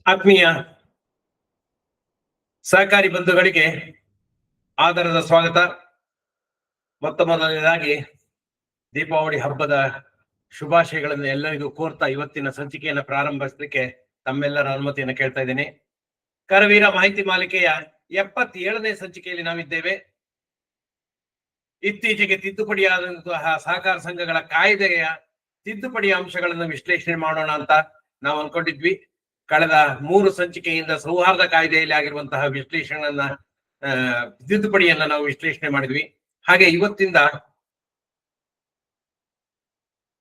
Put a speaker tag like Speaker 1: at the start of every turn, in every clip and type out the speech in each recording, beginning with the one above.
Speaker 1: ಆತ್ಮೀಯ ಸಹಕಾರಿ ಬಂಧುಗಳಿಗೆ ಆದರದ ಸ್ವಾಗತ. ಮೊದಲನೇದಾಗಿ ದೀಪಾವಳಿ ಹಬ್ಬದ ಶುಭಾಶಯಗಳನ್ನು ಎಲ್ಲರಿಗೂ ಕೋರ್ತಾ ಇವತ್ತಿನ ಸಂಚಿಕೆಯನ್ನು ಪ್ರಾರಂಭಿಸಲಿಕ್ಕೆ ತಮ್ಮೆಲ್ಲರ ಅನುಮತಿಯನ್ನು ಕೇಳ್ತಾ ಇದ್ದೇನೆ. ಕರವೀರ ಮಾಹಿತಿ ಮಾಲಿಕೆಯ 77ನೇ ಸಂಚಿಕೆಯಲ್ಲಿ ನಾವಿದ್ದೇವೆ. ಇತ್ತೀಚೆಗೆ ತಿದ್ದುಪಡಿಯಾದಂತಹ ಸಹಕಾರ ಸಂಘಗಳ ಕಾಯ್ದೆಯ ತಿದ್ದುಪಡಿ ಅಂಶಗಳನ್ನು ವಿಶ್ಲೇಷಣೆ ಮಾಡೋಣ ಅಂತ ನಾವು ಅನ್ಕೊಂಡಿದ್ವಿ. ಕಳೆದ 3 ಸಂಚಿಕೆಯಿಂದ ಸೌಹಾರ್ದ ಕಾಯ್ದೆಯಲ್ಲಿ ಆಗಿರುವಂತಹ ವಿಶ್ಲೇಷಣೆಯನ್ನ ತಿದ್ದುಪಡಿಯನ್ನ ನಾವು ವಿಶ್ಲೇಷಣೆ ಮಾಡಿದ್ವಿ. ಹಾಗೆ ಇವತ್ತಿಂದ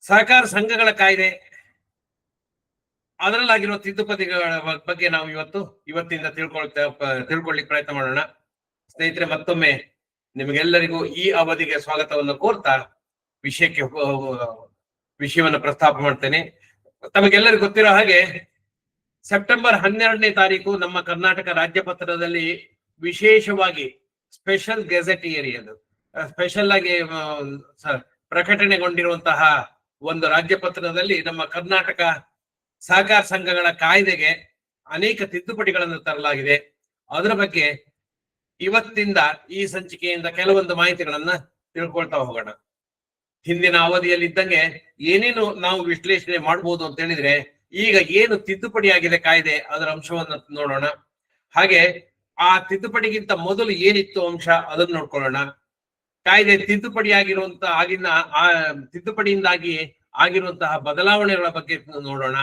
Speaker 1: ಸಹಕಾರ ಸಂಘಗಳ ಕಾಯ್ದೆ ಅದರಲ್ಲಾಗಿರುವ ತಿದ್ದುಪಡಿಗಳ ಬಗ್ಗೆ ನಾವು ಇವತ್ತಿಂದ ತಿಳ್ಕೊಳ್ಳಿಕ್ಕೆ ಪ್ರಯತ್ನ ಮಾಡೋಣ. ಸ್ನೇಹಿತರೆ, ಮತ್ತೊಮ್ಮೆ ನಿಮಗೆಲ್ಲರಿಗೂ ಈ ಅವಧಿಗೆ ಸ್ವಾಗತವನ್ನು ಕೋರ್ತಾ ವಿಷಯವನ್ನು ಪ್ರಸ್ತಾಪ ಮಾಡ್ತೇನೆ. ತಮಗೆಲ್ಲರಿಗೂ ಗೊತ್ತಿರೋ ಹಾಗೆ ಸೆಪ್ಟೆಂಬರ್ 12ನೇ ತಾರೀಕು ನಮ್ಮ ಕರ್ನಾಟಕ ರಾಜ್ಯಪತ್ರದಲ್ಲಿ ವಿಶೇಷವಾಗಿ ಸ್ಪೆಷಲ್ ಗೆಜೆಟಿಯರಿ ಸ್ಪೆಷಲ್ ಆಗಿ ಪ್ರಕಟಣೆಗೊಂಡಿರುವಂತಹ ಒಂದು ರಾಜ್ಯಪತ್ರದಲ್ಲಿ ನಮ್ಮ ಕರ್ನಾಟಕ ಸಹಕಾರ ಸಂಘಗಳ ಕಾಯ್ದೆಗೆ ಅನೇಕ ತಿದ್ದುಪಡಿಗಳನ್ನು ತರಲಾಗಿದೆ. ಅದರ ಬಗ್ಗೆ ಇವತ್ತಿಂದ ಈ ಸಂಚಿಕೆಯಿಂದ ಕೆಲವೊಂದು ಮಾಹಿತಿಗಳನ್ನ ತಿಳ್ಕೊಳ್ತಾ ಹೋಗೋಣ. ಹಿಂದಿನ ಅವಧಿಯಲ್ಲಿ ಇದ್ದಂಗೆ ಏನೇನು ನಾವು ವಿಶ್ಲೇಷಣೆ ಮಾಡ್ಬೋದು ಅಂತ ಹೇಳಿದ್ರೆ, ಈಗ ಏನು ತಿದ್ದುಪಡಿ ಆಗಿದೆ ಕಾಯ್ದೆ ಅದರ ಅಂಶವನ್ನು ನೋಡೋಣ. ಹಾಗೆ ಆ ತಿದ್ದುಪಡಿಗಿಂತ ಮೊದಲು ಏನಿತ್ತು ಅಂಶ ಅದನ್ನು ನೋಡ್ಕೊಳ್ಳೋಣ. ಕಾಯ್ದೆ ತಿದ್ದುಪಡಿ ಆಗಿನ ತಿದ್ದುಪಡಿಯಿಂದಾಗಿ ಆಗಿರುವಂತಹ ಬದಲಾವಣೆಗಳ ಬಗ್ಗೆ ನೋಡೋಣ.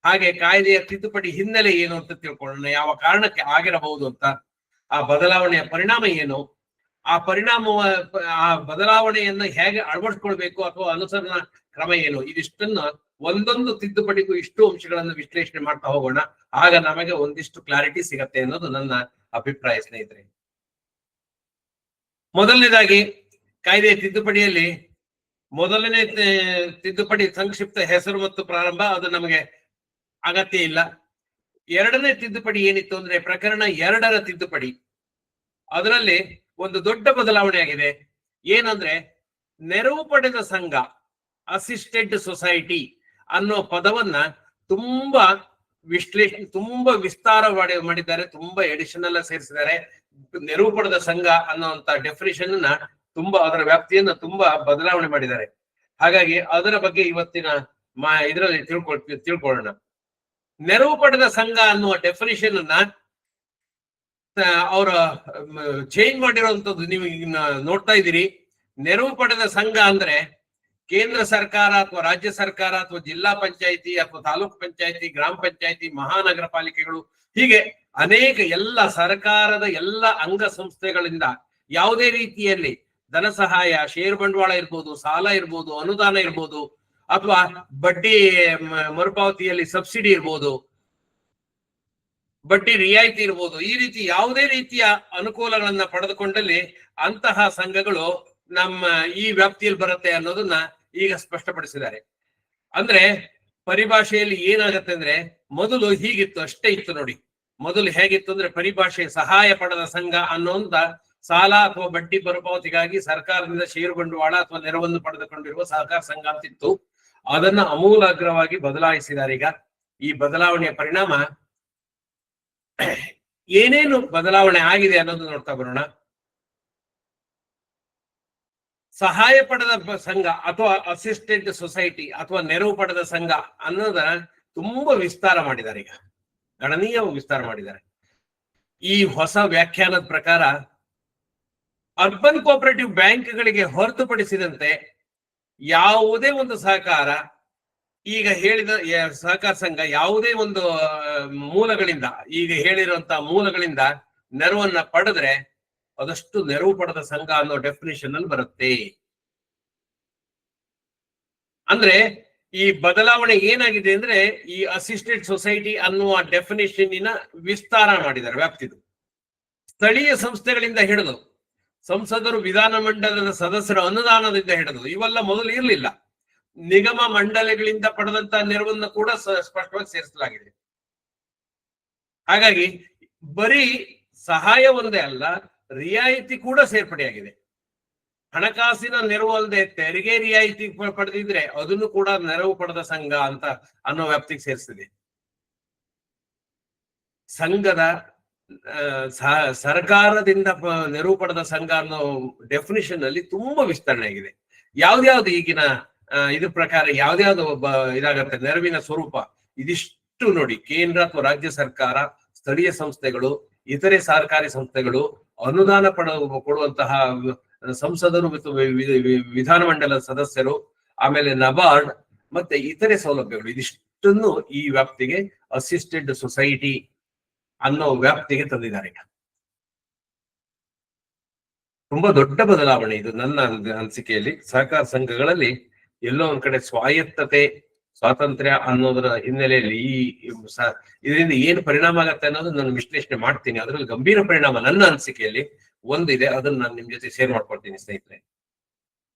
Speaker 1: ಹಾಗೆ ಕಾಯ್ದೆಯ ತಿದ್ದುಪಡಿ ಹಿನ್ನೆಲೆ ಏನು ಅಂತ ತಿಳ್ಕೊಳ್ಳೋಣ. ಯಾವ ಕಾರಣಕ್ಕೆ ಆಗಿರಬಹುದು ಅಂತ, ಆ ಬದಲಾವಣೆಯ ಪರಿಣಾಮ ಏನು, ಆ ಬದಲಾವಣೆಯನ್ನ ಹೇಗೆ ಅಳವಡಿಸ್ಕೊಳ್ಬೇಕು ಅಥವಾ ಅನುಸರಣಾ ಕ್ರಮ ಏನು, ಇದಿಷ್ಟನ್ನ ಒಂದೊಂದು ತಿದ್ದುಪಡಿಗೂ ಇಷ್ಟು ಅಂಶಗಳನ್ನು ವಿಶ್ಲೇಷಣೆ ಮಾಡ್ತಾ ಹೋಗೋಣ. ಆಗ ನಮಗೆ ಒಂದಿಷ್ಟು ಕ್ಲಾರಿಟಿ ಸಿಗತ್ತೆ ಅನ್ನೋದು ನನ್ನ ಅಭಿಪ್ರಾಯ. ಸ್ನೇಹಿತರೆ, ಮೊದಲನೇದಾಗಿ ಕಾಯ್ದೆಯ ತಿದ್ದುಪಡಿಯಲ್ಲಿ ಮೊದಲನೇ ತಿದ್ದುಪಡಿ ಸಂಕ್ಷಿಪ್ತ ಹೆಸರು ಮತ್ತು ಪ್ರಾರಂಭ, ಅದು ನಮಗೆ ಅಗತ್ಯ ಇಲ್ಲ. ಎರಡನೇ ತಿದ್ದುಪಡಿ ಏನಿತ್ತು ಅಂದ್ರೆ ಪ್ರಕರಣ 2ರ ತಿದ್ದುಪಡಿ. ಅದರಲ್ಲಿ ಒಂದು ದೊಡ್ಡ ಬದಲಾವಣೆ ಆಗಿದೆ. ಏನಂದ್ರೆ, ನೆರವು ಪಡೆದ ಸಂಘ, ಅಸಿಸ್ಟೆಡ್ ಸೊಸೈಟಿ ಅನ್ನೋ ಪದವನ್ನ ತುಂಬಾ ವಿಸ್ತಾರ ಮಾಡಿದ್ದಾರೆ, ತುಂಬಾ ಎಡಿಷನಲ್ ಸೇರಿಸಿದ್ದಾರೆ. ನೆರವು ಪಡೆದ ಸಂಘ ಅನ್ನೋಂತ ಡೆಫಿನಿಷನ್ ಅನ್ನ ಅದರ ವ್ಯಾಪ್ತಿಯನ್ನ ತುಂಬಾ ಬದಲಾವಣೆ ಮಾಡಿದ್ದಾರೆ. ಹಾಗಾಗಿ ಅದರ ಬಗ್ಗೆ ಇವತ್ತಿನ ಇದರಲ್ಲಿ ತಿಳ್ಕೊಳ್ಳೋಣ. ನೆರವು ಪಡೆದ ಸಂಘ ಅನ್ನುವ ಡೆಫಿನಿಷನ್ ಅನ್ನ ಅವರ ಚೇಂಜ್ ಮಾಡಿರುವಂತದ್ದು ನೀವು ನೋಡ್ತಾ ಇದ್ದೀರಿ. ನೆರವು ಪಡೆದ ಸಂಘ ಅಂದ್ರೆ ಕೇಂದ್ರ ಸರ್ಕಾರ ಅಥವಾ ರಾಜ್ಯ ಸರ್ಕಾರ ಅಥವಾ ಜಿಲ್ಲಾ ಪಂಚಾಯಿತಿ ಅಥವಾ ತಾಲೂಕು ಪಂಚಾಯಿತಿ, ಗ್ರಾಮ ಪಂಚಾಯಿತಿ, ಮಹಾನಗರ ಪಾಲಿಕೆಗಳು, ಹೀಗೆ ಅನೇಕ ಎಲ್ಲ ಸರ್ಕಾರದ ಎಲ್ಲ ಅಂಗ ಸಂಸ್ಥೆಗಳಿಂದ ಯಾವುದೇ ರೀತಿಯಲ್ಲಿ ಧನ ಸಹಾಯ, ಷೇರು ಬಂಡವಾಳ ಇರ್ಬೋದು, ಸಾಲ ಇರ್ಬೋದು, ಅನುದಾನ ಇರ್ಬೋದು, ಅಥವಾ ಬಡ್ಡಿ ಮರುಪಾವತಿಯಲ್ಲಿ ಸಬ್ಸಿಡಿ ಇರ್ಬೋದು, ಬಡ್ಡಿ ರಿಯಾಯಿತಿ ಇರ್ಬೋದು, ಈ ರೀತಿ ಯಾವುದೇ ರೀತಿಯ ಅನುಕೂಲಗಳನ್ನ ಪಡೆದುಕೊಂಡಲ್ಲಿ ಅಂತಹ ಸಂಘಗಳು ನಮ್ಮ ಈ ವ್ಯಾಪ್ತಿಯಲ್ಲಿ ಬರುತ್ತೆ ಅನ್ನೋದನ್ನ ಈಗ ಸ್ಪಷ್ಟಪಡಿಸಿದ್ದಾರೆ. ಅಂದ್ರೆ ಪರಿಭಾಷೆಯಲ್ಲಿ ಏನಾಗತ್ತೆ ಅಂದ್ರೆ, ಮೊದಲು ಹೀಗಿತ್ತು, ಅಷ್ಟೇ ಇತ್ತು ನೋಡಿ. ಮೊದಲು ಹೇಗಿತ್ತು ಅಂದ್ರೆ, ಪರಿಭಾಷೆ ಸಹಾಯ ಪಡೆದ ಸಂಘ ಅನ್ನೋಂತ ಸಾಲ ಅಥವಾ ಬಡ್ಡಿ ಮರುಪಾವತಿಗಾಗಿ ಸರ್ಕಾರದಿಂದ ಷೇರು ಬಂಡವಾಳ ಅಥವಾ ನೆರವನ್ನು ಪಡೆದುಕೊಂಡಿರುವ ಸಹಕಾರ ಸಂಘ ಅಂತಿತ್ತು. ಅದನ್ನ ಅಮೂಲಾಗ್ರವಾಗಿ ಬದಲಾಯಿಸಿದ್ದಾರೆ. ಈಗ ಈ ಬದಲಾವಣೆಯ ಪರಿಣಾಮ ಏನೇನು ಬದಲಾವಣೆ ಆಗಿದೆ ಅನ್ನೋದು ನೋಡ್ತಾ ಬರೋಣ. ಸಹಾಯ ಪಡೆದ ಸಂಘ ಅಥವಾ ಅಸಿಸ್ಟೆಂಟ್ ಸೊಸೈಟಿ ಅಥವಾ ನೆರವು ಪಡೆದ ಸಂಘ ಅನ್ನೋದನ್ನ ತುಂಬಾ ವಿಸ್ತಾರ ಮಾಡಿದ್ದಾರೆ. ಈಗ ಗಣನೀಯ ವಿಸ್ತಾರ ಮಾಡಿದ್ದಾರೆ. ಈ ಹೊಸ ವ್ಯಾಖ್ಯಾನದ ಪ್ರಕಾರ ಅರ್ಬನ್ ಕೋಆಪರೇಟಿವ್ ಬ್ಯಾಂಕ್ಗಳಿಗೆ ಹೊರತುಪಡಿಸಿದಂತೆ ಯಾವುದೇ ಒಂದು ಸಹಕಾರ, ಈಗ ಹೇಳಿದ ಸಹಕಾರ ಸಂಘ ಯಾವುದೇ ಒಂದು ಮೂಲಗಳಿಂದ, ಈಗ ಹೇಳಿರುವಂತಹ ಮೂಲಗಳಿಂದ ನೆರವನ್ನ ಪಡೆದ್ರೆ ಅದಷ್ಟು ನೆರವು ಪಡೆದ ಸಂಘ ಅನ್ನೋ ಡೆಫಿನಿಷನ್ ಅಲ್ಲಿ ಬರುತ್ತೆ. ಅಂದ್ರೆ ಈ ಬದಲಾವಣೆ ಏನಾಗಿದೆ ಅಂದ್ರೆ, ಈ ಅಸಿಸ್ಟೆಡ್ ಸೊಸೈಟಿ ಅನ್ನುವ ಡೆಫಿನಿಷನ್ನಿನ ವಿಸ್ತಾರ ಮಾಡಿದ್ದಾರೆ ವ್ಯಾಪ್ತಿದು. ಸ್ಥಳೀಯ ಸಂಸ್ಥೆಗಳಿಂದ ಹಿಡಿದು ಸಂಸದರು, ವಿಧಾನ ಮಂಡಲದ ಸದಸ್ಯರ ಅನುದಾನದಿಂದ ಹಿಡಿದು ಇವೆಲ್ಲ ಮೊದಲು ಇರಲಿಲ್ಲ. ನಿಗಮ ಮಂಡಳಿಗಳಿಂದ ಪಡೆದಂತ ನೆರವನ್ನು ಕೂಡ ಸ್ಪಷ್ಟವಾಗಿ ಸೇರಿಸಲಾಗಿದೆ. ಹಾಗಾಗಿ ಬರೀ ಸಹಾಯ ಒಂದೇ ಅಲ್ಲ, ರಿಯಾಯಿತಿ ಕೂಡ ಸೇರ್ಪಡೆಯಾಗಿದೆ. ಹಣಕಾಸಿನ ನೆರವು ಅಲ್ಲದೆ ತೆರಿಗೆ ರಿಯಾಯಿತಿ ಪಡೆದಿದ್ರೆ ಅದನ್ನು ಕೂಡ ನೆರವು ಪಡೆದ ಸಂಘ ಅಂತ ಅನ್ನೋ ವ್ಯಾಪ್ತಿಗೆ ಸೇರಿಸಿದೆ. ಸಂಘದ ಸರ್ಕಾರದಿಂದ ನೆರವು ಪಡೆದ ಸಂಘ ಅನ್ನೋ ಡೆಫಿನಿಷನ್ ಅಲ್ಲಿ ತುಂಬಾ ವಿಸ್ತರಣೆ ಆಗಿದೆ. ಯಾವ್ದ್ಯಾವ್ದು ಈಗಿನ ಇದ್ರ ಪ್ರಕಾರ ಯಾವ್ದ್ಯಾವ್ದು ಇದಾಗತ್ತೆ ನೆರವಿನ ಸ್ವರೂಪ ಇದಿಷ್ಟು ನೋಡಿ, ಕೇಂದ್ರ ಅಥವಾ ರಾಜ್ಯ ಸರ್ಕಾರ, ಸ್ಥಳೀಯ ಸಂಸ್ಥೆಗಳು, ಇತರೆ ಸರ್ಕಾರಿ ಸಂಸ್ಥೆಗಳು, ಅನುದಾನ ಕೊಡುವಂತಹ ಸಂಸದರು ಮತ್ತು ವಿಧಾನಮಂಡಲದ ಸದಸ್ಯರು, ಆಮೇಲೆ ನಬಾರ್ಡ್ ಮತ್ತೆ ಇತರೆ ಸೌಲಭ್ಯಗಳು, ಇದಿಷ್ಟನ್ನು ಈ ವ್ಯಾಪ್ತಿಗೆ ಅಸಿಸ್ಟೆಡ್ ಸೊಸೈಟಿ ಅನ್ನೋ ವ್ಯಾಪ್ತಿಗೆ ತಂದಿದ್ದಾರೆ. ತುಂಬಾ ದೊಡ್ಡ ಬದಲಾವಣೆ ಇದು ನನ್ನ ಅನಿಸಿಕೆಯಲ್ಲಿ. ಸಹಕಾರ ಸಂಘಗಳಲ್ಲಿ ಎಲ್ಲೋ ಒಂದ್ ಕಡೆ ಸ್ವಾಯತ್ತತೆ, ಸ್ವಾತಂತ್ರ್ಯ ಅನ್ನೋದರ ಹಿನ್ನೆಲೆಯಲ್ಲಿ ಇದರಿಂದ ಏನು ಪರಿಣಾಮ ಆಗತ್ತೆ ಅನ್ನೋದು ನಾನು ವಿಶ್ಲೇಷಣೆ ಮಾಡ್ತೀನಿ. ಅದರಲ್ಲಿ ಗಂಭೀರ ಪರಿಣಾಮ ನನ್ನ ಅನಿಸಿಕೆಯಲ್ಲಿ ಒಂದಿದೆ, ಅದನ್ನ ನಾನು ನಿಮ್ ಜೊತೆ ಶೇರ್ ಮಾಡ್ಕೊಳ್ತೀನಿ ಸ್ನೇಹಿತರೆ.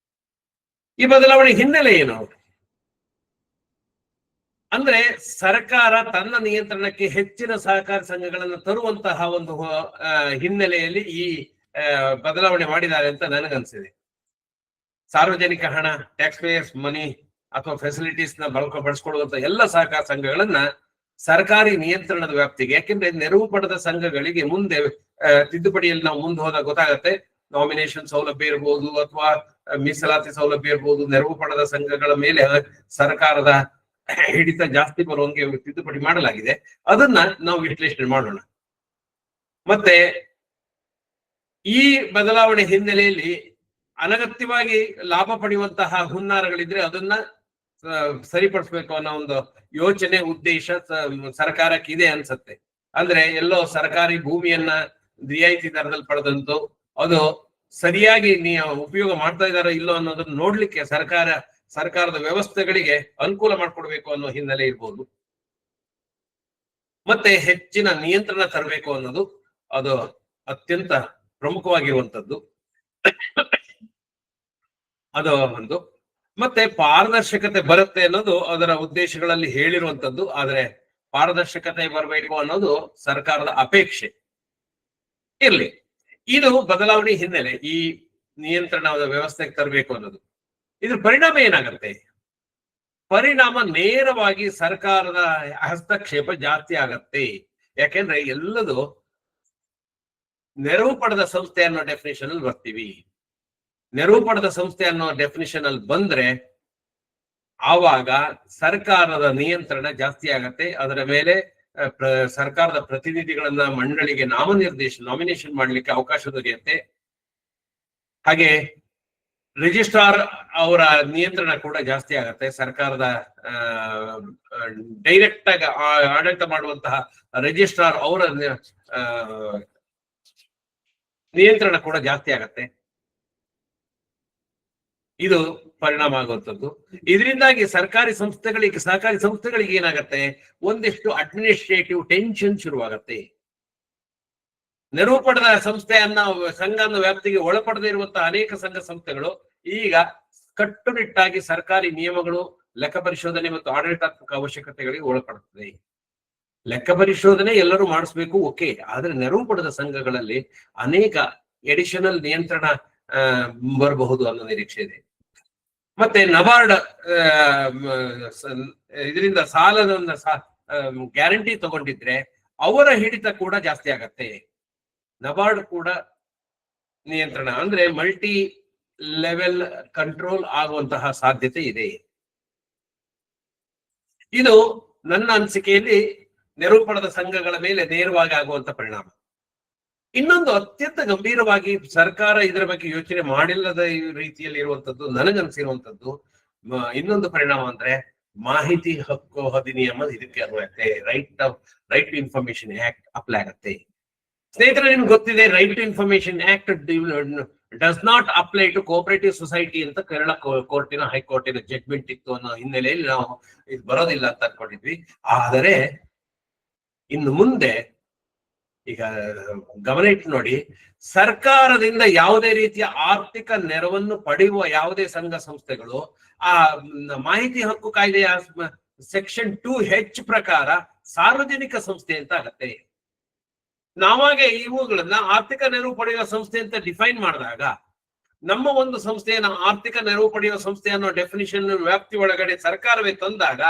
Speaker 1: ಈ ಬದಲಾವಣೆ ಹಿನ್ನೆಲೆ ಏನು ಅಂದ್ರೆ, ಸರ್ಕಾರ ತನ್ನ ನಿಯಂತ್ರಣಕ್ಕೆ ಹೆಚ್ಚಿನ ಸಹಕಾರ ಸಂಘಗಳನ್ನು ತರುವಂತಹ ಒಂದು ಹಿನ್ನೆಲೆಯಲ್ಲಿ ಈ ಬದಲಾವಣೆ ಮಾಡಿದ್ದಾರೆ ಅಂತ ನನಗನ್ಸಿದೆ. ಸಾರ್ವಜನಿಕ ಹಣ, ಟ್ಯಾಕ್ಸ್ ಪೇಯರ್ಸ್ ಮನಿ ಅಥವಾ ಫೆಸಿಲಿಟೀಸ್ ನ ಬಳಸಿಕೊಳ್ಳುವಂತ ಎಲ್ಲ ಸಹಕಾರ ಸಂಘಗಳನ್ನ ಸರ್ಕಾರಿ ನಿಯಂತ್ರಣದ ವ್ಯಾಪ್ತಿಗೆ, ಯಾಕೆಂದ್ರೆ ನೆರವು ಪಡೆದ ಸಂಘಗಳಿಗೆ ಮುಂದೆ ತಿದ್ದುಪಡಿಯಲ್ಲಿ ನಾವು ಮುಂದೆ ಹೋದಾಗ ಗೊತ್ತಾಗತ್ತೆ, ನಾಮಿನೇಷನ್ ಸೌಲಭ್ಯ ಇರ್ಬೋದು ಅಥವಾ ಮೀಸಲಾತಿ ಸೌಲಭ್ಯ ಇರ್ಬೋದು, ನೆರವು ಪಡೆದ ಸಂಘಗಳ ಮೇಲೆ ಸರ್ಕಾರದ ಹಿಡಿತ ಜಾಸ್ತಿ ಬರುವಂಗೆ ತಿದ್ದುಪಡಿ ಮಾಡಲಾಗಿದೆ. ಅದನ್ನ ನಾವು ವಿಶ್ಲೇಷಣೆ ಮಾಡೋಣ. ಮತ್ತೆ ಈ ಬದಲಾವಣೆ ಹಿನ್ನೆಲೆಯಲ್ಲಿ ಅನಗತ್ಯವಾಗಿ ಲಾಭ ಪಡೆಯುವಂತಹ ಹುನ್ನಾರಗಳಿದ್ರೆ ಅದನ್ನ ಸರಿಪಡಿಸ್ಬೇಕು ಅನ್ನೋ ಒಂದು ಯೋಚನೆ, ಉದ್ದೇಶ ಸರ್ಕಾರಕ್ಕೆ ಇದೆ ಅನ್ಸತ್ತೆ. ಅಂದ್ರೆ ಎಲ್ಲೋ ಸರ್ಕಾರಿ ಭೂಮಿಯನ್ನ ರಿಯಾಯಿತಿ ದರದಲ್ಲಿ ಪಡೆದಂತು ಅದು ಸರಿಯಾಗಿ ಉಪಯೋಗ ಮಾಡ್ತಾ ಇದಾರೋ ಇಲ್ಲೋ ಅನ್ನೋದನ್ನ ನೋಡ್ಲಿಕ್ಕೆ ಸರ್ಕಾರದ ವ್ಯವಸ್ಥೆಗಳಿಗೆ ಅನುಕೂಲ ಮಾಡ್ಕೊಡ್ಬೇಕು ಅನ್ನೋ ಹಿನ್ನೆಲೆ ಇರ್ಬೋದು. ಮತ್ತೆ ಹೆಚ್ಚಿನ ನಿಯಂತ್ರಣ ತರಬೇಕು ಅನ್ನೋದು ಅದು ಅತ್ಯಂತ ಪ್ರಮುಖವಾಗಿರುವಂತದ್ದು. ಅದು ಒಂದು. ಮತ್ತೆ ಪಾರದರ್ಶಕತೆ ಬರುತ್ತೆ ಅನ್ನೋದು ಅದರ ಉದ್ದೇಶಗಳಲ್ಲಿ ಹೇಳಿರುವಂತದ್ದು. ಆದ್ರೆ ಪಾರದರ್ಶಕತೆ ಬರಬೇಕು ಅನ್ನೋದು ಸರ್ಕಾರದ ಅಪೇಕ್ಷೆ ಇರ್ಲಿ. ಇದು ಬದಲಾವಣೆ ಹಿನ್ನೆಲೆ, ಈ ನಿಯಂತ್ರಣದ ವ್ಯವಸ್ಥೆಗೆ ತರಬೇಕು ಅನ್ನೋದು. ಇದ್ರ ಪರಿಣಾಮ ಏನಾಗುತ್ತೆ? ಪರಿಣಾಮ ನೇರವಾಗಿ ಸರ್ಕಾರದ ಹಸ್ತಕ್ಷೇಪ ಜಾಸ್ತಿ ಆಗತ್ತೆ. ಯಾಕೆಂದ್ರೆ ಎಲ್ಲದು ನೆರವು ಪಡೆದ ಸಂಸ್ಥೆ ಅನ್ನೋ ಡೆಫಿನೇಷನ್ ಅಲ್ಲಿ ಬರ್ತೀವಿ. ನೆರವು ಪಡೆದ ಸಂಸ್ಥೆ ಅನ್ನೋ ಡೆಫಿನೇಷನ್ ಅಲ್ಲಿ ಬಂದ್ರೆ ಆವಾಗ ಸರ್ಕಾರದ ನಿಯಂತ್ರಣ ಜಾಸ್ತಿ ಆಗತ್ತೆ. ಅದರ ಮೇಲೆ ಸರ್ಕಾರದ ಪ್ರತಿನಿಧಿಗಳನ್ನ ಮಂಡಳಿಗೆ ನಾಮಿನೇಷನ್ ಮಾಡ್ಲಿಕ್ಕೆ ಅವಕಾಶ ದೊರೆಯುತ್ತೆ. ಹಾಗೆ ರಿಜಿಸ್ಟ್ರಾರ್ ಅವರ ನಿಯಂತ್ರಣ ಕೂಡ ಜಾಸ್ತಿ ಆಗತ್ತೆ. ಸರ್ಕಾರದ ಡೈರೆಕ್ಟ್ ಆಗಿ ಆಡಳಿತ ಮಾಡುವಂತಹ ರಿಜಿಸ್ಟ್ರಾರ್ ಅವರ ನಿಯಂತ್ರಣ ಕೂಡ ಜಾಸ್ತಿ ಆಗತ್ತೆ. ಇದು ಪರಿಣಾಮ ಆಗುವಂಥದ್ದು. ಇದರಿಂದಾಗಿ ಸಹಕಾರಿ ಸಂಸ್ಥೆಗಳಿಗೆ ಏನಾಗತ್ತೆ, ಒಂದಿಷ್ಟು ಅಡ್ಮಿನಿಸ್ಟ್ರೇಟಿವ್ ಟೆನ್ಷನ್ ಶುರುವಾಗತ್ತೆ. ನೆರವು ಪಡೆದ ಸಂಘ ಅನ್ನೋ ವ್ಯಾಪ್ತಿಗೆ ಒಳಪಡದೇ ಇರುವಂತಹ ಅನೇಕ ಸಂಘ ಸಂಸ್ಥೆಗಳು ಈಗ ಕಟ್ಟುನಿಟ್ಟಾಗಿ ಸರ್ಕಾರಿ ನಿಯಮಗಳು, ಲೆಕ್ಕ ಪರಿಶೋಧನೆ ಮತ್ತು ಆಡಳಿತಾತ್ಮಕ ಅವಶ್ಯಕತೆಗಳಿಗೆ ಒಳಪಡುತ್ತದೆ. ಲೆಕ್ಕ ಪರಿಶೋಧನೆ ಎಲ್ಲರೂ ಮಾಡಿಸ್ಬೇಕು, ಓಕೆ. ಆದ್ರೆ ನೆರವು ಪಡೆದ ಸಂಘಗಳಲ್ಲಿ ಅನೇಕ ಎಡಿಷನಲ್ ನಿಯಂತ್ರಣ ಬರಬಹುದು ಅನ್ನೋ ನಿರೀಕ್ಷೆ ಇದೆ. ಮತ್ತೆ ನಬಾರ್ಡ್ ಇದರಿಂದ ಸಾಲದ ಗ್ಯಾರಂಟಿ ತಗೊಂಡಿದ್ರೆ ಅವರ ಹಿಡಿತ ಕೂಡ ಜಾಸ್ತಿ ಆಗತ್ತೆ. ನಬಾರ್ಡ್ ಕೂಡ ನಿಯಂತ್ರಣ ಅಂದ್ರೆ ಮಲ್ಟಿ ಲೆವೆಲ್ ಕಂಟ್ರೋಲ್ ಆಗುವಂತಹ ಸಾಧ್ಯತೆ ಇದೆ. ಇದು ನನ್ನ ಅನಿಸಿಕೆಯಲ್ಲಿ ನೆರವು ಪಡೆದ ಸಂಘಗಳ ಮೇಲೆ ನೇರವಾಗಿ ಆಗುವಂತ ಪರಿಣಾಮ. ಇನ್ನೊಂದು ಅತ್ಯಂತ ಗಂಭೀರವಾಗಿ ಸರ್ಕಾರ ಇದರ ಬಗ್ಗೆ ಯೋಚನೆ ಮಾಡಿಲ್ಲದ ರೀತಿಯಲ್ಲಿ ಇರುವಂತದ್ದು, ನನಗನ್ಸಿರುವಂತದ್ದು ಇನ್ನೊಂದು ಪರಿಣಾಮ ಅಂದ್ರೆ ಮಾಹಿತಿ ಹಕ್ಕು ಅಧಿನಿಯಮ ಇದಕ್ಕೆ ಅನ್ವಯತೆ. Right to information act apply ಆಗತ್ತೆ. ಸ್ನೇಹಿತರೆ, ನಿಮ್ಗೆ ಗೊತ್ತಿದೆ, right to information act does not apply to cooperative society ಅಂತ ಕೇರಳ ಕೋರ್ಟಿನ ಹೈಕೋರ್ಟಿನ ಜಡ್ಜ್ಮೆಂಟ್ ಇತ್ತು ಅನ್ನೋ ಹಿನ್ನೆಲೆಯಲ್ಲಿ ನಾವು ಇದು ಬರೋದಿಲ್ಲ ಅಂತ ಅನ್ಕೊಂಡಿದ್ವಿ. ಆದರೆ ಇನ್ನು ಮುಂದೆ ಈಗ ಗಮನ ಇಟ್ಟು ನೋಡಿ, ಸರ್ಕಾರದಿಂದ ಯಾವುದೇ ರೀತಿಯ ಆರ್ಥಿಕ ನೆರವನ್ನು ಪಡೆಯುವ ಯಾವುದೇ ಸಂಘ ಸಂಸ್ಥೆಗಳು ಆ ಮಾಹಿತಿ ಹಕ್ಕು ಕಾಯ್ದೆಯ ಸೆಕ್ಷನ್ 2H ಪ್ರಕಾರ ಸಾರ್ವಜನಿಕ ಸಂಸ್ಥೆ ಅಂತ ಆಗತ್ತೆ. ನಾವಾಗೆ ಇವುಗಳನ್ನ ಆರ್ಥಿಕ ನೆರವು ಪಡೆಯುವ ಸಂಸ್ಥೆ ಅಂತ ಡಿಫೈನ್ ಮಾಡಿದಾಗ, ನಮ್ಮ ಒಂದು ಸಂಸ್ಥೆಯನ್ನ ಆರ್ಥಿಕ ನೆರವು ಪಡೆಯುವ ಸಂಸ್ಥೆ ಅನ್ನೋ ಡೆಫಿನಿಷನ್ ವ್ಯಾಪ್ತಿ ಒಳಗಡೆ ಸರ್ಕಾರವೇ ತಂದಾಗ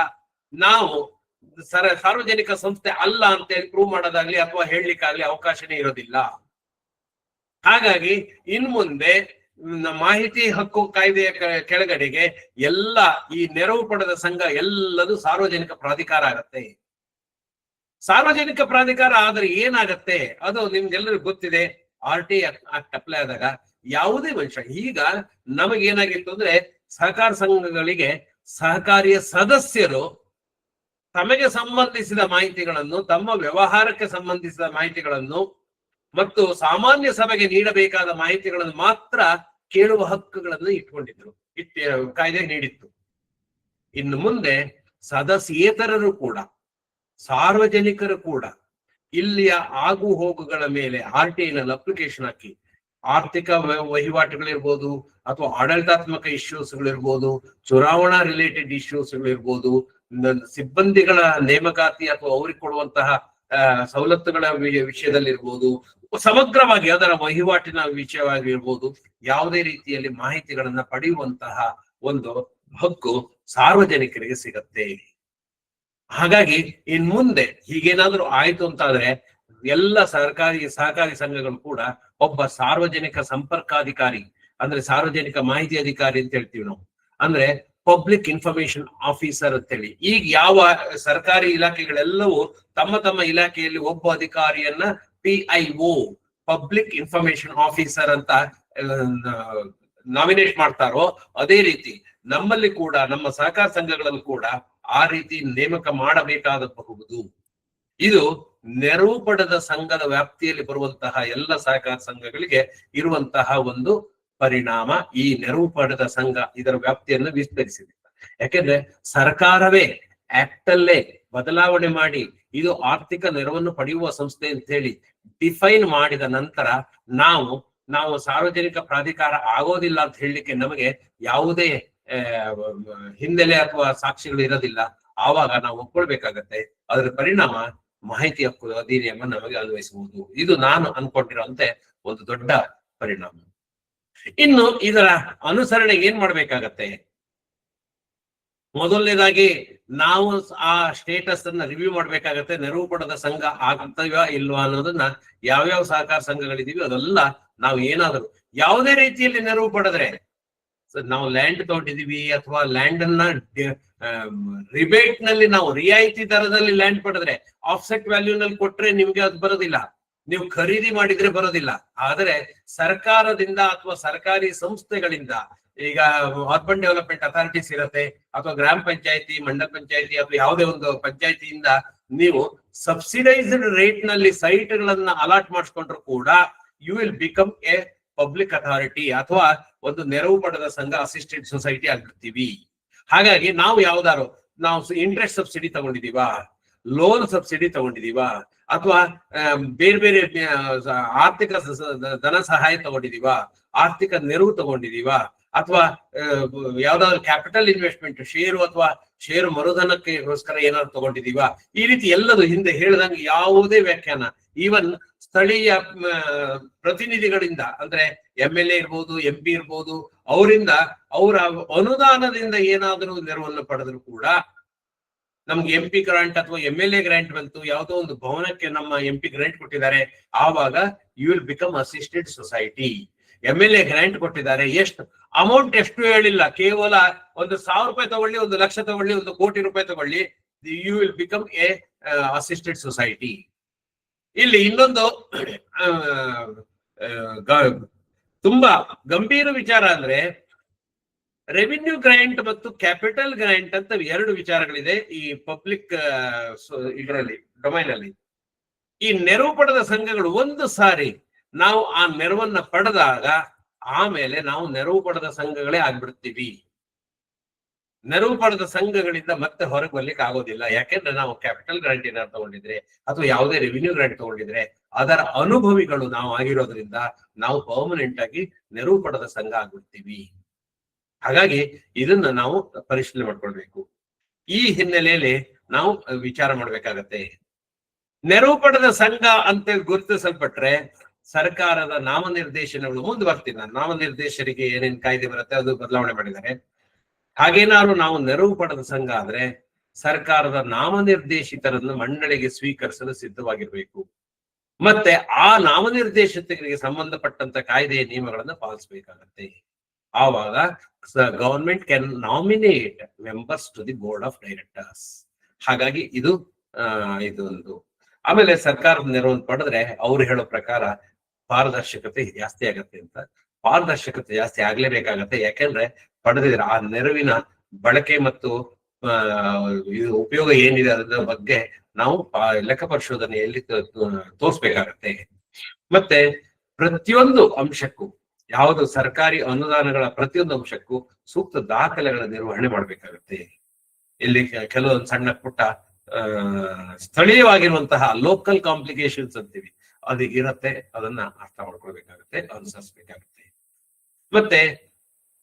Speaker 1: ನಾವು ಸಾರ್ವಜನಿಕ ಸಂಸ್ಥೆ ಅಲ್ಲ ಅಂತ ಹೇಳಿ ಪ್ರೂವ್ ಮಾಡೋದಾಗ್ಲಿ ಅಥವಾ ಹೇಳಲಿಕ್ಕಾಗ್ಲಿ ಅವಕಾಶನೇ ಇರೋದಿಲ್ಲ. ಹಾಗಾಗಿ ಇನ್ ಮುಂದೆ ಮಾಹಿತಿ ಹಕ್ಕು ಕಾಯ್ದೆಯ ಕೆಳಗಡೆಗೆ ಎಲ್ಲ ಈ ನೆರವು ಪಡೆದ ಸಂಘ ಎಲ್ಲದು ಸಾರ್ವಜನಿಕ ಪ್ರಾಧಿಕಾರ ಆಗತ್ತೆ. ಸಾರ್ವಜನಿಕ ಪ್ರಾಧಿಕಾರ ಆದ್ರೆ ಏನಾಗತ್ತೆ ಅದು ನಿಮ್ಗೆಲ್ಲರಿಗೂ ಗೊತ್ತಿದೆ. RT ಆಕ್ಟ್ ಅಪ್ಲೈ ಆದಾಗ ಯಾವುದೇ ಮನುಷ್ಯ, ಈಗ ನಮಗೇನಾಗಿತ್ತು ಅಂದ್ರೆ ಸಹಕಾರ ಸಂಘಗಳಿಗೆ ಸಹಕಾರಿಯ ಸದಸ್ಯರು ತಮಗೆ ಸಂಬಂಧಿಸಿದ ಮಾಹಿತಿಗಳನ್ನು, ತಮ್ಮ ವ್ಯವಹಾರಕ್ಕೆ ಸಂಬಂಧಿಸಿದ ಮಾಹಿತಿಗಳನ್ನು ಮತ್ತು ಸಾಮಾನ್ಯ ಸಭೆಗೆ ನೀಡಬೇಕಾದ ಮಾಹಿತಿಗಳನ್ನು ಮಾತ್ರ ಕೇಳುವ ಹಕ್ಕುಗಳನ್ನು ಇಟ್ಕೊಂಡಿದ್ರು, ಕಾಯ್ದೆ ನೀಡಿತ್ತು. ಇನ್ನು ಮುಂದೆ ಸದಸ್ಯೇತರರು ಕೂಡ, ಸಾರ್ವಜನಿಕರು ಕೂಡ ಇಲ್ಲಿಯ ಆಗು ಹೋಗುಗಳ ಮೇಲೆ RTIನಲ್ಲಿ ಅಪ್ಲಿಕೇಶನ್ ಹಾಕಿ ಆರ್ಥಿಕ ವಹಿವಾಟುಗಳಿರ್ಬೋದು ಅಥವಾ ಆಡಳಿತಾತ್ಮಕ ಇಶ್ಯೂಸ್ಗಳಿರ್ಬೋದು, ಚುನಾವಣಾ ರಿಲೇಟೆಡ್ ಇಶ್ಯೂಸ್ಗಳಿರ್ಬೋದು, ಸಿಬ್ಬಂದಿಗಳ ನೇಮಕಾತಿ ಅಥವಾ ಅವ್ರಿಗೆ ಕೊಡುವಂತಹ ಸವಲತ್ತುಗಳ ವಿಷಯದಲ್ಲಿರ್ಬೋದು, ಸಮಗ್ರವಾಗಿ ಅದರ ವಹಿವಾಟಿನ ವಿಷಯವಾಗಿರ್ಬೋದು, ಯಾವುದೇ ರೀತಿಯಲ್ಲಿ ಮಾಹಿತಿಗಳನ್ನ ಪಡೆಯುವಂತಹ ಒಂದು ಹಕ್ಕು ಸಾರ್ವಜನಿಕರಿಗೆ ಸಿಗತ್ತೆ. ಹಾಗಾಗಿ ಇನ್ ಮುಂದೆ ಹೀಗೇನಾದ್ರೂ ಆಯ್ತು ಅಂತಾದ್ರೆ ಎಲ್ಲ ಸಹಕಾರಿ ಸಂಘಗಳು ಕೂಡ ಒಬ್ಬ ಸಾರ್ವಜನಿಕ ಸಂಪರ್ಕಾಧಿಕಾರಿ, ಅಂದ್ರೆ ಸಾರ್ವಜನಿಕ ಮಾಹಿತಿ ಅಧಿಕಾರಿ ಅಂತ ಹೇಳ್ತೀವಿ ನಾವು, ಅಂದ್ರೆ ಪಬ್ಲಿಕ್ ಇನ್ಫಾರ್ಮೇಶನ್ ಆಫೀಸರ್ ಅಂತೇಳಿ. ಈಗ ಯಾವ ಸರ್ಕಾರಿ ಇಲಾಖೆಗಳೆಲ್ಲವೂ ತಮ್ಮ ತಮ್ಮ ಇಲಾಖೆಯಲ್ಲಿ ಒಬ್ಬ ಅಧಿಕಾರಿಯನ್ನ PIO, ಪಬ್ಲಿಕ್ ಇನ್ಫಾರ್ಮೇಶನ್ ಆಫೀಸರ್ ಅಂತ ನಾಮಿನೇಟ್ ಮಾಡ್ತಾರೋ, ಅದೇ ರೀತಿ ನಮ್ಮಲ್ಲಿ ಕೂಡ, ನಮ್ಮ ಸಹಕಾರ ಸಂಘಗಳಲ್ಲಿ ಕೂಡ ಆ ರೀತಿ ನೇಮಕ ಮಾಡಬೇಕಾಗಬಹುದು. ಇದು ನೆರವು ಪಡೆದ ಸಂಘದ ವ್ಯಾಪ್ತಿಯಲ್ಲಿ ಬರುವಂತಹ ಎಲ್ಲ ಸಹಕಾರ ಸಂಘಗಳಿಗೆ ಇರುವಂತಹ ಒಂದು ಪರಿಣಾಮ. ಈ ನೆರವು ಪಡೆದ ಸಂಘ ಇದರ ವ್ಯಾಪ್ತಿಯನ್ನು ವಿಸ್ತರಿಸಿದೆ. ಯಾಕೆಂದ್ರೆ ಸರ್ಕಾರವೇ ಆಕ್ಟ್ ಅಲ್ಲೇ ಬದಲಾವಣೆ ಮಾಡಿ ಇದು ಆರ್ಥಿಕ ನೆರವನ್ನು ಪಡೆಯುವ ಸಂಸ್ಥೆ ಅಂತ ಹೇಳಿ ಡಿಫೈನ್ ಮಾಡಿದ ನಂತರ ನಾವು ಸಾರ್ವಜನಿಕ ಪ್ರಾಧಿಕಾರ ಆಗೋದಿಲ್ಲ ಅಂತ ಹೇಳಲಿಕ್ಕೆ ನಮಗೆ ಯಾವುದೇ ಹಿನ್ನೆಲೆ ಅಥವಾ ಸಾಕ್ಷಿಗಳು ಇರೋದಿಲ್ಲ. ಆವಾಗ ನಾವು ಒಪ್ಕೊಳ್ಬೇಕಾಗತ್ತೆ. ಅದರ ಪರಿಣಾಮ ಮಾಹಿತಿ ಹಕ್ಕು ಅಧಿನಿಯಮ ನಮಗೆ ಅನ್ವಯಿಸಬಹುದು. ಇದು ನಾನು ಅನ್ಕೊಂಡಿರುವಂತೆ ಒಂದು ದೊಡ್ಡ ಪರಿಣಾಮ. ಇನ್ನು ಇದರ ಅನುಸರಣೆಗೆ ಏನ್ ಮಾಡ್ಬೇಕಾಗತ್ತೆ? ಮೊದಲನೇದಾಗಿ ನಾವು ಆ ಸ್ಟೇಟಸ್ ಅನ್ನ ರಿವ್ಯೂ ಮಾಡ್ಬೇಕಾಗತ್ತೆ. ನೆರವು ಪಡೆದ ಸಂಘ ಆಗ್ತವ ಇಲ್ವಾ ಅನ್ನೋದನ್ನ ಯಾವ್ಯಾವ ಸಹಕಾರ ಸಂಘಗಳಿದೀವಿ ಅದೆಲ್ಲ ನಾವು ಏನಾದ್ರು ಯಾವುದೇ ರೀತಿಯಲ್ಲಿ ನೆರವು ಪಡೆದ್ರೆ, ನಾವು ಲ್ಯಾಂಡ್ ತಗೊಂಡಿದೀವಿ ಅಥವಾ ಲ್ಯಾಂಡ್ ಅನ್ನ ರಿಬೇಟ್ ನಲ್ಲಿ ನಾವು ರಿಯಾಯಿತಿ ದರದಲ್ಲಿ ಲ್ಯಾಂಡ್ ಪಡೆದ್ರೆ, ಆಫ್ಸೆಟ್ ವ್ಯಾಲ್ಯೂ ನಲ್ಲಿ ಕೊಟ್ರೆ ನಿಮ್ಗೆ ಅದು ಬರೋದಿಲ್ಲ, ನೀವು ಖರೀದಿ ಮಾಡಿದ್ರೆ ಬರೋದಿಲ್ಲ. ಆದರೆ ಸರ್ಕಾರದಿಂದ ಅಥವಾ ಸರ್ಕಾರಿ ಸಂಸ್ಥೆಗಳಿಂದ, ಈಗ ಅರ್ಬನ್ ಡೆವಲಪ್ಮೆಂಟ್ ಅಥಾರಿಟೀಸ್ ಇರುತ್ತೆ ಅಥವಾ ಗ್ರಾಮ ಪಂಚಾಯತಿ, ಮಂಡಲ ಪಂಚಾಯತಿ ಅಥವಾ ಯಾವುದೇ ಒಂದು ಪಂಚಾಯತಿಯಿಂದ ನೀವು ಸಬ್ಸಿಡೈಸ್ಡ್ ರೇಟ್ ನಲ್ಲಿ ಸೈಟ್ ಗಳನ್ನ ಅಲಾಟ್ ಮಾಡಿಸ್ಕೊಂಡ್ರು ಕೂಡ you will become a public authority ಅಥವಾ ಒಂದು ನೆರವು ಪಡೆದ ಸಂಘ, ಅಸಿಸ್ಟೆಡ್ ಸೊಸೈಟಿ ಆಗಿರ್ತೀವಿ. ಹಾಗಾಗಿ ನಾವು ಇಂಟ್ರೆಸ್ಟ್ ಸಬ್ಸಿಡಿ ತಗೊಂಡಿದೀವಾ, ಲೋನ್ ಸಬ್ಸಿಡಿ ತಗೊಂಡಿದೀವಾ, ಅಥವಾ ಬೇರೆ ಬೇರೆ ಆರ್ಥಿಕ ಧನ ಸಹಾಯ ತಗೊಂಡಿದೀವಾ, ಆರ್ಥಿಕ ನೆರವು ತಗೊಂಡಿದೀವಾ, ಅಥವಾ ಯಾವ್ದಾದ್ರು ಕ್ಯಾಪಿಟಲ್ ಇನ್ವೆಸ್ಟ್ಮೆಂಟ್, ಷೇರು ಅಥವಾ ಷೇರು ಮರುಧನಕ್ಕೆಗೋಸ್ಕರ ಏನಾದ್ರು ತಗೊಂಡಿದೀವಾ, ಈ ರೀತಿ ಎಲ್ಲದು ಹಿಂದೆ ಹೇಳಿದಂಗೆ ಯಾವುದೇ ವ್ಯಾಖ್ಯಾನ, ಈವನ್ ಸ್ಥಳೀಯ ಪ್ರತಿನಿಧಿಗಳಿಂದ ಅಂದ್ರೆ MLA ಇರ್ಬೋದು, MP ಇರ್ಬೋದು, ಅವರಿಂದ ಅವರ ಅನುದಾನದಿಂದ ಏನಾದರೂ ನೆರವನ್ನು ಪಡೆದ್ರು ಕೂಡ, ನಮ್ಗೆ MP ಗ್ರಾಂಟ್ ಅಥವಾ MLA ಗ್ರಾಂಟ್ ಬಂತು, ಯಾವುದೋ ಒಂದು ಭವನಕ್ಕೆ ನಮ್ಮ MP ಗ್ರಾಂಟ್ ಕೊಟ್ಟಿದ್ದಾರೆ, ಆವಾಗ you will become assisted society. MLA grant ಕೊಟ್ಟಿದ್ದಾರೆ, ಎಷ್ಟು ಅಮೌಂಟ್ ಎಷ್ಟು ಹೇಳಿಲ್ಲ, ಕೇವಲ 1,000 ರೂಪಾಯಿ ತಗೊಳ್ಳಿ, 1 ಲಕ್ಷ ತಗೊಳ್ಳಿ, 1 ಕೋಟಿ ರೂಪಾಯಿ ತಗೊಳ್ಳಿ, you will become a assisted society. ಇಲ್ಲಿ ಇನ್ನೊಂದು ತುಂಬಾ ಗಂಭೀರ ವಿಚಾರ ಅಂದ್ರೆ, ರೆವಿನ್ಯೂ ಗ್ರಾಂಟ್ ಮತ್ತು ಕ್ಯಾಪಿಟಲ್ ಗ್ರಾಂಟ್ ಅಂತ 2 ವಿಚಾರಗಳಿದೆ ಈ ಪಬ್ಲಿಕ್ ಇದರಲ್ಲಿ ಡೊಮೈನ್ ಅಲ್ಲಿ. ಈ ನೆರವು ಪಡೆದ ಸಂಘಗಳು ಒಂದು ಸಾರಿ ನಾವು ಆ ನೆರವನ್ನ ಪಡೆದಾಗ ಆಮೇಲೆ ನಾವು ನೆರವು ಪಡೆದ ಸಂಘಗಳೇ ಆಗ್ಬಿಡ್ತೀವಿ. ನೆರವು ಪಡೆದ ಸಂಘಗಳಿಂದ ಮತ್ತೆ ಹೊರಗೆ ಬರ್ಲಿಕ್ಕೆ ಆಗೋದಿಲ್ಲ. ಯಾಕೆಂದ್ರೆ ನಾವು ಕ್ಯಾಪಿಟಲ್ ಗ್ರಾಂಟ್ ಏನಾದ್ರು ತಗೊಂಡಿದ್ರೆ ಅಥವಾ ಯಾವುದೇ ರೆವಿನ್ಯೂ ಗ್ರಾಂಟ್ ತಗೊಂಡಿದ್ರೆ ಅದರ ಅನುಭವಿಗಳು ನಾವು ಆಗಿರೋದ್ರಿಂದ ನಾವು ಪರ್ಮನೆಂಟ್ ಆಗಿ ನೆರವು ಪಡೆದ ಸಂಘ ಆಗ್ಬಿಡ್ತೀವಿ. ಹಾಗಾಗಿ ಇದನ್ನ ನಾವು ಪರಿಶೀಲನೆ ಮಾಡ್ಕೊಳ್ಬೇಕು. ಈ ಹಿನ್ನೆಲೆಯಲ್ಲಿ ನಾವು ವಿಚಾರ ಮಾಡ್ಬೇಕಾಗತ್ತೆ. ನೆರವು ಪಡೆದ ಸಂಘ ಅಂತ ಗುರುತಿಸಲ್ಪಟ್ರೆ ಸರ್ಕಾರದ ನಾಮನಿರ್ದೇಶನಗಳು ಮುಂದೆ ಬರ್ತೀನಿ ನಾನು. ನಾಮನಿರ್ದೇಶರಿಗೆ ಏನೇನ್ ಕಾಯ್ದೆ ಬರುತ್ತೆ ಅದು ಬದಲಾವಣೆ ಮಾಡಿದ್ದಾರೆ. ಹಾಗೇನಾದ್ರು ನಾವು ನೆರವು ಪಡೆದ ಸಂಘ ಆದ್ರೆ ಸರ್ಕಾರದ ನಾಮನಿರ್ದೇಶಿತರನ್ನು ಮಂಡಳಿಗೆ ಸ್ವೀಕರಿಸಲು ಸಿದ್ಧವಾಗಿರ್ಬೇಕು. ಮತ್ತೆ ಆ ನಾಮನಿರ್ದೇಶಿತರಿಗೆ ಸಂಬಂಧಪಟ್ಟಂತ ಕಾಯ್ದೆಯ ನಿಯಮಗಳನ್ನು ಪಾಲಿಸಬೇಕಾಗತ್ತೆ. ಆವಾಗ government can nominate members to the board of directors. ಹಾಗಾಗಿ ಇದೊಂದು. ಆಮೇಲೆ ಸರ್ಕಾರದ ನೆರವನ್ನು ಪಡೆದ್ರೆ ಅವ್ರು ಹೇಳೋ ಪ್ರಕಾರ ಪಾರದರ್ಶಕತೆ ಜಾಸ್ತಿ ಆಗತ್ತೆ ಅಂತ. ಪಾರದರ್ಶಕತೆ ಜಾಸ್ತಿ ಆಗ್ಲೇಬೇಕಾಗತ್ತೆ. ಯಾಕೆಂದ್ರೆ ಪಡೆದಿದ್ರೆ ಆ ನೆರವಿನ ಬಳಕೆ ಮತ್ತು ಇದು ಉಪಯೋಗ ಏನಿದೆ ಅದರ ಬಗ್ಗೆ ನಾವು ಲೆಕ್ಕ ಪರಿಶೋಧನೆಯಲ್ಲಿ ತೋರಿಸ್ಬೇಕಾಗತ್ತೆ. ಮತ್ತೆ ಪ್ರತಿಯೊಂದು ಅಂಶಕ್ಕೂ, ಯಾವುದು ಸರ್ಕಾರಿ ಅನುದಾನಗಳ ಪ್ರತಿಯೊಂದು ಅಂಶಕ್ಕೂ ಸೂಕ್ತ ದಾಖಲೆಗಳ ನಿರ್ವಹಣೆ ಮಾಡ್ಬೇಕಾಗತ್ತೆ. ಇಲ್ಲಿ ಕೆಲವೊಂದು ಸಣ್ಣ ಪುಟ್ಟ ಸ್ಥಳೀಯವಾಗಿರುವಂತಹ ಲೋಕಲ್ ಕಾಂಪ್ಲಿಕೇಶನ್ಸ್ ಅಂತೀವಿ, ಅದು ಇರತ್ತೆ. ಅದನ್ನ ಅರ್ಥ ಮಾಡ್ಕೊಳ್ಬೇಕಾಗತ್ತೆ, ಅನುಸರಿಸಬೇಕಾಗತ್ತೆ. ಮತ್ತೆ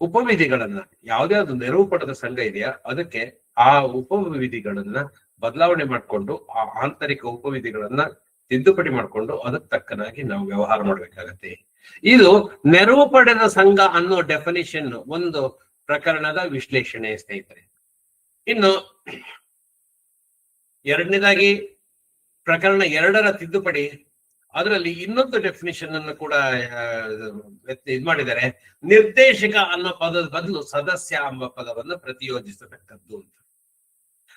Speaker 1: ಉಪವಿಧಿಗಳನ್ನ, ಯಾವ್ದಾವ್ದು ನೆರವು ಪಡೆದ ಸಂಘ ಇದೆಯಾ ಅದಕ್ಕೆ ಆ ಉಪವಿಧಿಗಳನ್ನ ಬದಲಾವಣೆ ಮಾಡಿಕೊಂಡು, ಆ ಆಂತರಿಕ ಉಪವಿಧಿಗಳನ್ನ ತಿದ್ದುಪಡಿ ಮಾಡಿಕೊಂಡು ಅದಕ್ಕೆ ತಕ್ಕನಾಗಿ ನಾವು ವ್ಯವಹಾರ ಮಾಡ್ಬೇಕಾಗತ್ತೆ. ಇದು ನೆರವು ಪಡೆದ ಸಂಘ ಅನ್ನೋ ಡೆಫಿನಿಷನ್ ಒಂದು ಪ್ರಕರಣದ ವಿಶ್ಲೇಷಣೆ ಸ್ನೇಹಿತರೆ. ಇನ್ನು ಎರಡನೇದಾಗಿ ಪ್ರಕರಣ 2ರ ತಿದ್ದುಪಡಿ, ಅದರಲ್ಲಿ ಇನ್ನೊಂದು ಡೆಫಿನಿಷನ್ ಅನ್ನು ಕೂಡ ಇದ್ ಮಾಡಿದ್ದಾರೆ. ನಿರ್ದೇಶಕ ಅನ್ನೋ ಪದದ ಬದಲು ಸದಸ್ಯ ಎಂಬ ಪದವನ್ನು ಪ್ರತಿಯೋಜಿಸತಕ್ಕದ್ದು ಅಂತ.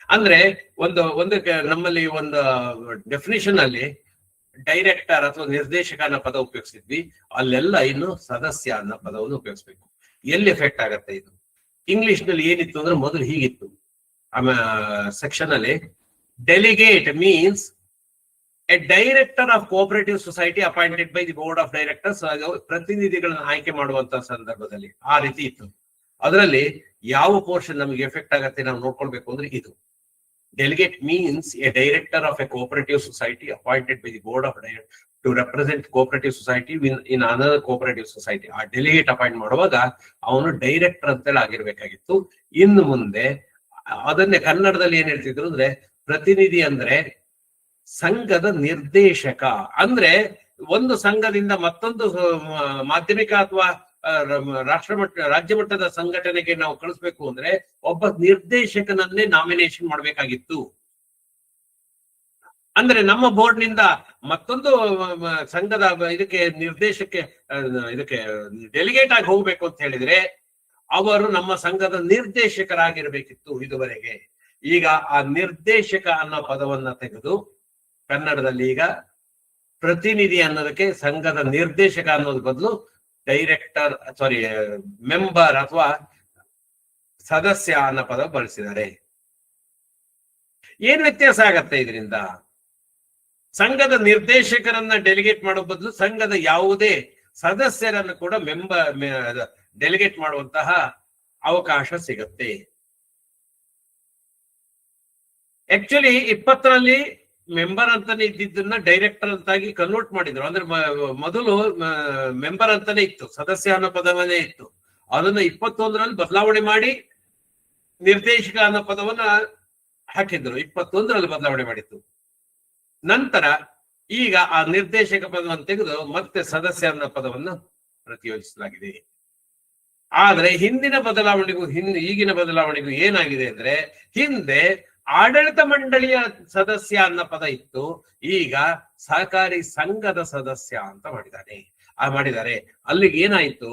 Speaker 1: ಅಂದ್ರೆ ಒಂದು ನಮ್ಮಲ್ಲಿ ಒಂದು ಡೆಫಿನಿಷನ್ ಅಲ್ಲಿ ಡೈರೆಕ್ಟರ್ ಅಥವಾ ನಿರ್ದೇಶಕ ಅನ್ನೋ ಪದ ಉಪಯೋಗಿಸಿದ್ವಿ, ಅಲ್ಲೆಲ್ಲ ಇನ್ನು ಸದಸ್ಯ ಅನ್ನೋ ಪದವನ್ನು ಉಪಯೋಗಿಸ್ಬೇಕು. ಎಲ್ಲಿ ಎಫೆಕ್ಟ್ ಆಗತ್ತೆ ಇದು? ಇಂಗ್ಲಿಷ್ ನಲ್ಲಿ ಏನಿತ್ತು ಅಂದ್ರೆ ಮೊದಲು ಹೀಗಿತ್ತು. ಸೆಕ್ಷನ್ ಅಲ್ಲಿ delegate means a director of cooperative society appointed by the board of directors. ಪ್ರತಿನಿಧಿಗಳನ್ನ ಆಯ್ಕೆ ಮಾಡುವಂತ ಸಂದರ್ಭದಲ್ಲಿ ಆ ರೀತಿ ಇತ್ತು. ಅದರಲ್ಲಿ ಯಾವ ಪೋರ್ಷನ್ ನಮಗೆ ಎಫೆಕ್ಟ್ ಆಗತ್ತೆ ನಾವು ನೋಡ್ಕೊಳ್ಬೇಕು ಅಂದ್ರೆ ಇದು. Delegate means a director of a cooperative society appointed by the board of director to represent cooperative society in another cooperative society. ಆ ಡೆಲಿಗೇಟ್ ಅಪಾಯಿಂಟ್ ಮಾಡುವಾಗ ಅವನು ಡೈರೆಕ್ಟರ್ ಅಂತೇಳಿ ಆಗಿರ್ಬೇಕಾಗಿತ್ತು. ಇನ್ನು ಮುಂದೆ ಅದನ್ನೇ ಕನ್ನಡದಲ್ಲಿ ಏನ್ ಹೇಳ್ತಿದ್ರು ಅಂದ್ರೆ ಪ್ರತಿನಿಧಿ ಅಂದ್ರೆ ಸಂಘದ ನಿರ್ದೇಶಕ. ಅಂದ್ರೆ ಒಂದು ಸಂಘದಿಂದ ಮತ್ತೊಂದು ಮಾಧ್ಯಮಿಕ ಅಥವಾ ರಾಜ್ಯ ಮಟ್ಟದ ಸಂಘಟನೆಗೆ ನಾವು ಕಳಿಸ್ಬೇಕು ಅಂದ್ರೆ ಒಬ್ಬ ನಿರ್ದೇಶಕನನ್ನೇ ನಾಮಿನೇಷನ್ ಮಾಡ್ಬೇಕಾಗಿತ್ತು. ಅಂದ್ರೆ ನಮ್ಮ ಬೋರ್ಡ್ ನಿಂದ ಮತ್ತೊಂದು ಸಂಘದ ಇದಕ್ಕೆ ಇದಕ್ಕೆ ಡೆಲಿಗೇಟ್ ಆಗಿ ಹೋಗ್ಬೇಕು ಅಂತ ಹೇಳಿದ್ರೆ ಅವರು ನಮ್ಮ ಸಂಘದ ನಿರ್ದೇಶಕರಾಗಿರ್ಬೇಕಿತ್ತು ಇದುವರೆಗೆ. ಈಗ ಆ ನಿರ್ದೇಶಕ ಅನ್ನೋ ಪದವನ್ನ ತೆಗೆದು ಕನ್ನಡದಲ್ಲಿ ಈಗ ಪ್ರತಿನಿಧಿ ಅನ್ನೋದಕ್ಕೆ ಸಂಘದ ನಿರ್ದೇಶಕ ಅನ್ನೋದ್ ಬದಲು ಮೆಂಬರ್ ಅಥವಾ ಸದಸ್ಯ ಅನ್ನೋ ಪದ ಬಳಸಿದ್ದಾರೆ. ಏನ್ ವ್ಯತ್ಯಾಸ ಆಗತ್ತೆ ಇದರಿಂದ? ಸಂಘದ ನಿರ್ದೇಶಕರನ್ನ ಡೆಲಿಗೇಟ್ ಮಾಡೋ ಬದಲು ಸಂಘದ ಯಾವುದೇ ಸದಸ್ಯರನ್ನು ಕೂಡ ಡೆಲಿಗೇಟ್ ಮಾಡುವಂತಹ ಅವಕಾಶ ಸಿಗತ್ತೆ. ಆಕ್ಚುಲಿ 20ರಲ್ಲಿ ಮೆಂಬರ್ ಅಂತಾನೆ ಇದ್ದಿದ್ದನ್ನ ಡೈರೆಕ್ಟರ್ ಅಂತಾಗಿ ಕನ್ವರ್ಟ್ ಮಾಡಿದ್ರು. ಅಂದ್ರೆ ಮೊದಲು ಮೆಂಬರ್ ಅಂತಾನೆ ಇತ್ತು, ಸದಸ್ಯ ಅನ್ನೋ ಪದವನ್ನೇ ಇತ್ತು. ಅದನ್ನ 21ರಲ್ಲಿ ಬದಲಾವಣೆ ಮಾಡಿ ನಿರ್ದೇಶಕ ಅನ್ನೋ ಪದವನ್ನ ಹಾಕಿದ್ರು. 21ರಲ್ಲಿ ಬದಲಾವಣೆ ಮಾಡಿತ್ತು. ನಂತರ ಈಗ ಆ ನಿರ್ದೇಶಕ ಪದವನ್ನು ತೆಗೆದು ಮತ್ತೆ ಸದಸ್ಯ ಅನ್ನೋ ಪದವನ್ನು ಪ್ರತಿಯೋಜಿಸಲಾಗಿದೆ. ಆದ್ರೆ ಹಿಂದಿನ ಬದಲಾವಣೆಗೂ ಈಗಿನ ಬದಲಾವಣೆಗೂ ಏನಾಗಿದೆ ಅಂದ್ರೆ, ಹಿಂದೆ ಆಡಳಿತ ಮಂಡಳಿಯ ಸದಸ್ಯ ಅನ್ನೋ ಪದ ಇತ್ತು, ಈಗ ಸಹಕಾರಿ ಸಂಘದ ಸದಸ್ಯ ಅಂತ ಮಾಡಿದ್ದಾರೆ. ಅಲ್ಲಿಗೆ ಏನಾಯ್ತು,